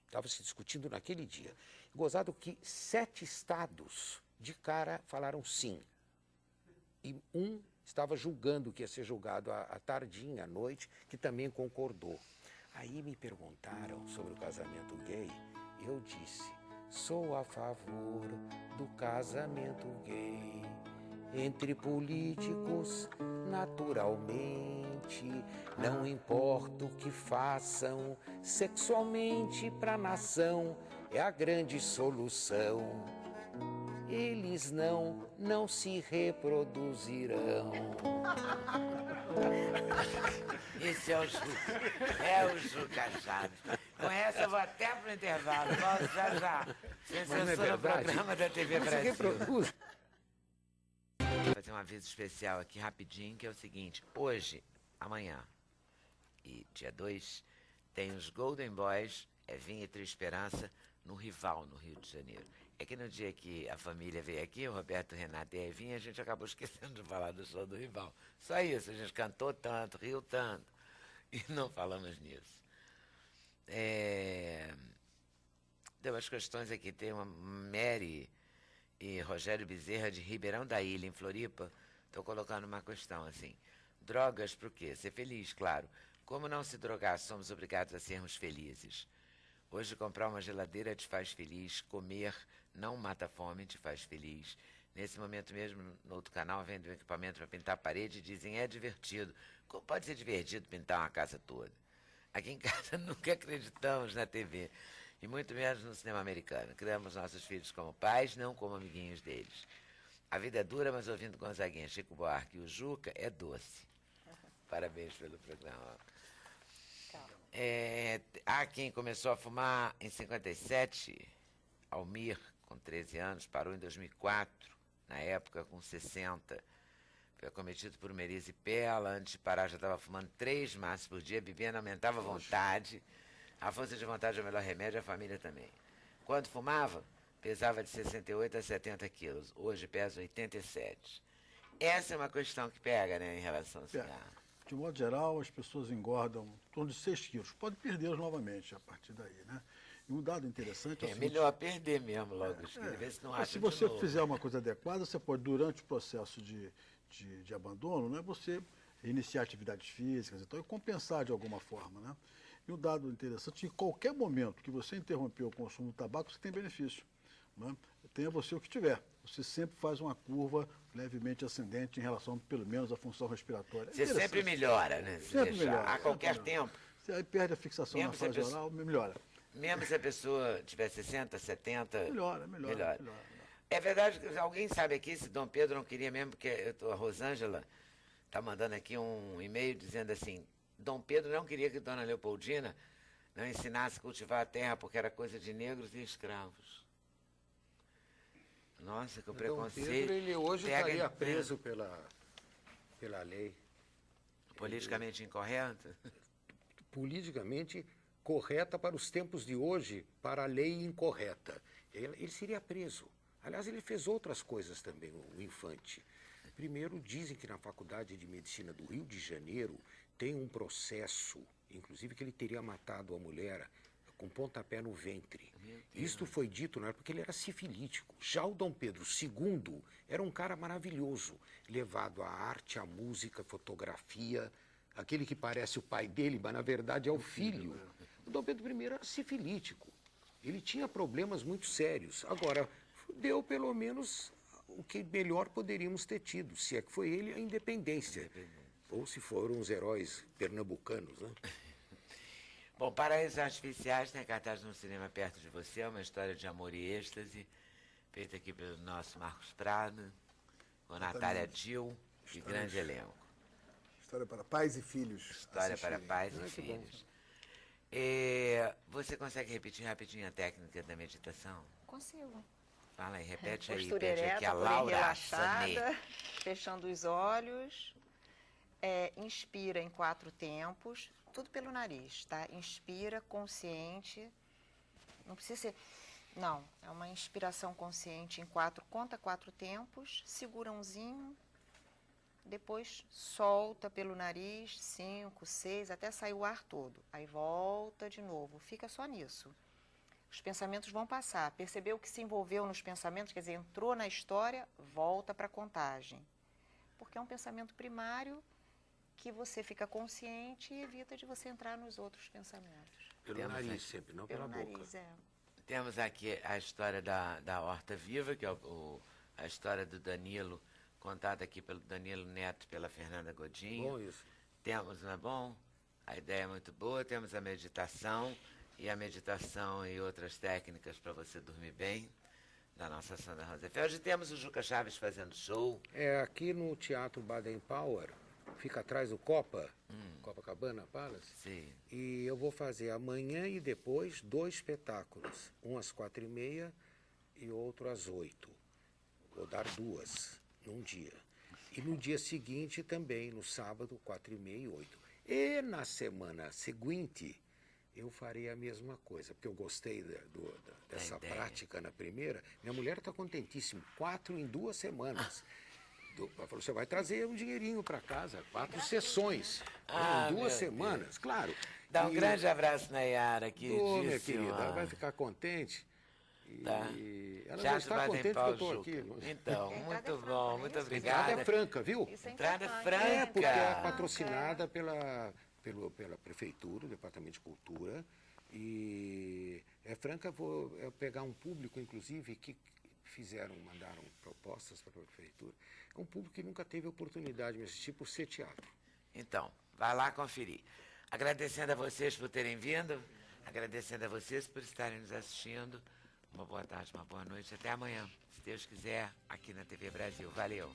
K: Estava se discutindo naquele dia. Gozado que 7 estados de cara falaram sim. E um estava julgando que ia ser julgado à tardinha, à noite, que também concordou. Aí me perguntaram sobre o casamento gay, eu disse, sou a favor do casamento gay. Entre políticos, naturalmente, não importa o que façam, sexualmente para a nação é a grande solução. Eles não se reproduzirão.
A: Esse é o Juca. É o Juca Chaves. Com essa eu vou até pro intervalo. Volto já. Sem censura, o programa da TV Brasil. Vou fazer um aviso especial aqui rapidinho, que é o seguinte. Hoje, amanhã e dia 2, tem os Golden Boys, Evinha e Tri Esperança, no Rival, no Rio de Janeiro. É que no dia que a família veio aqui, o Roberto, o Renato e a Evinha, a gente acabou esquecendo de falar do show do Rival. Só isso, a gente cantou tanto, riu tanto, e não falamos nisso. Tem umas questões aqui, tem uma Mary e Rogério Bezerra de Ribeirão da Ilha, em Floripa. Estou colocando uma questão assim. Drogas por quê? Ser feliz, claro. Como não se drogar, somos obrigados a sermos felizes. Hoje comprar uma geladeira te faz feliz, comer não mata a fome, te faz feliz. Nesse momento mesmo, no outro canal, vende um equipamento para pintar a parede e dizem, é divertido. Como pode ser divertido pintar uma casa toda? Aqui em casa nunca acreditamos na TV, e muito menos no cinema americano. Criamos nossos filhos como pais, não como amiguinhos deles. A vida é dura, mas ouvindo Gonzaguinha, Chico Buarque e o Juca é doce. Parabéns pelo programa. Há quem começou a fumar em 57, Almir, com 13 anos, parou em 2004, na época com 60. Foi acometido por uma erisipela, antes de parar já estava fumando 3 maços por dia, bebendo, aumentava a vontade. A força de vontade é o melhor remédio, a família também. Quando fumava, pesava de 68 a 70 quilos. Hoje pesa 87. Essa é uma questão que pega, né, em relação ao cigarro.
B: De modo geral, as pessoas engordam em torno de 6 quilos. Pode perdê-los novamente a partir daí, né? E um dado interessante
A: é melhor perder mesmo logo, ver se não acha.
B: Se você fizer uma coisa adequada, você pode, durante o processo de abandono, né, você iniciar atividades físicas então, e compensar de alguma forma, né? E um dado interessante, em qualquer momento que você interromper o consumo do tabaco, você tem benefício, né? Tenha você o que tiver. Você sempre faz uma curva levemente ascendente em relação, pelo menos, à função respiratória.
A: Você sempre melhora, né?
B: Sempre melhora.
A: A qualquer tempo.
B: Você aí perde a fixação mesmo na fase oral, melhora.
A: Mesmo se a pessoa tiver 60, 70...
B: Melhora.
A: É verdade que alguém sabe aqui se Dom Pedro não queria mesmo, porque a Rosângela está mandando aqui um e-mail dizendo assim, Dom Pedro não queria que Dona Leopoldina não ensinasse a cultivar a terra porque era coisa de negros e escravos. Nossa, que o preconceito...
K: Dom Pedro, ele hoje estaria preso pela lei.
A: Politicamente incorreto?
K: Politicamente correta para os tempos de hoje, para a lei incorreta. Ele seria preso. Aliás, ele fez outras coisas também, o Infante. Primeiro, dizem que na Faculdade de Medicina do Rio de Janeiro tem um processo, inclusive que ele teria matado a mulher com pontapé no ventre. Isto foi dito na época porque ele era sifilítico. Já o Dom Pedro II era um cara maravilhoso, levado à arte, à música, fotografia, aquele que parece o pai dele, mas na verdade é o filho. O Dom Pedro I era sifilítico. Ele tinha problemas muito sérios. Agora, deu pelo menos o que melhor poderíamos ter tido, se é que foi ele, a independência. Ou se foram os heróis pernambucanos, né?
A: Bom, Paraísos Artificiais tem cartaz no cinema perto de você, é uma história de amor e êxtase, feita aqui pelo nosso Marcos Prado, com Natália Dill e grande elenco.
D: História para pais e filhos.
A: História para pais e filhos. Você consegue repetir rapidinho a técnica da meditação?
C: Consigo.
A: Fala aí, repete aí,
C: postura
A: pede aqui a
C: ereta,
A: Laura
C: relaxada, fechando os olhos. Inspira em 4 tempos, tudo pelo nariz, tá? Inspira consciente, não precisa ser... Não, é uma inspiração consciente em 4, conta 4 tempos, segura umzinho, depois solta pelo nariz, 5, 6, até sair o ar todo. Aí volta de novo, fica só nisso. Os pensamentos vão passar. Percebeu que se envolveu nos pensamentos, quer dizer, entrou na história, volta para a contagem. Porque é um pensamento primário que você fica consciente e evita de você entrar nos outros pensamentos.
K: Pelo nariz sempre, não pela boca.
C: Nariz,
A: Temos aqui a história da Horta Viva, que é a história do Danilo, contada aqui pelo Danilo Neto, pela Fernanda Godinho.
K: Bom isso.
A: Temos, não é bom? A ideia é muito boa. Temos a meditação e outras técnicas para você dormir bem, da nossa Sandra Rosenfeld. Temos o Juca Chaves fazendo show.
K: Aqui no Teatro Baden Powell, fica atrás do Copacabana Palace.
A: Sim.
K: E eu vou fazer amanhã e depois 2 espetáculos, um às 4h30 e outro às 8h. Vou dar 2 num dia. E no dia seguinte também, no sábado, 4h30 e 8h. E na semana seguinte, eu farei a mesma coisa, porque eu gostei dessa prática na primeira. Minha mulher está contentíssima, 4 em 2 semanas. Ela falou, você vai trazer um dinheirinho para casa, 4 sessões, em 2 semanas, claro.
A: Dá um grande abraço na Yara aqui.
K: Minha querida, ela vai ficar contente. Ela já está contente que eu estou aqui.
A: Então, muito bom, muito obrigado.
K: A entrada é franca, viu?
A: Entrada franca.
K: Porque é patrocinada pela Prefeitura, o Departamento de Cultura. E é franca, vou pegar um público, inclusive, que mandaram propostas para a Prefeitura. É um público que nunca teve oportunidade de assistir por ser teatro.
A: Então, vai lá conferir. Agradecendo a vocês por terem vindo, agradecendo a vocês por estarem nos assistindo. uma boa tarde, uma boa noite. Até amanhã, se Deus quiser, aqui na TV Brasil. Valeu!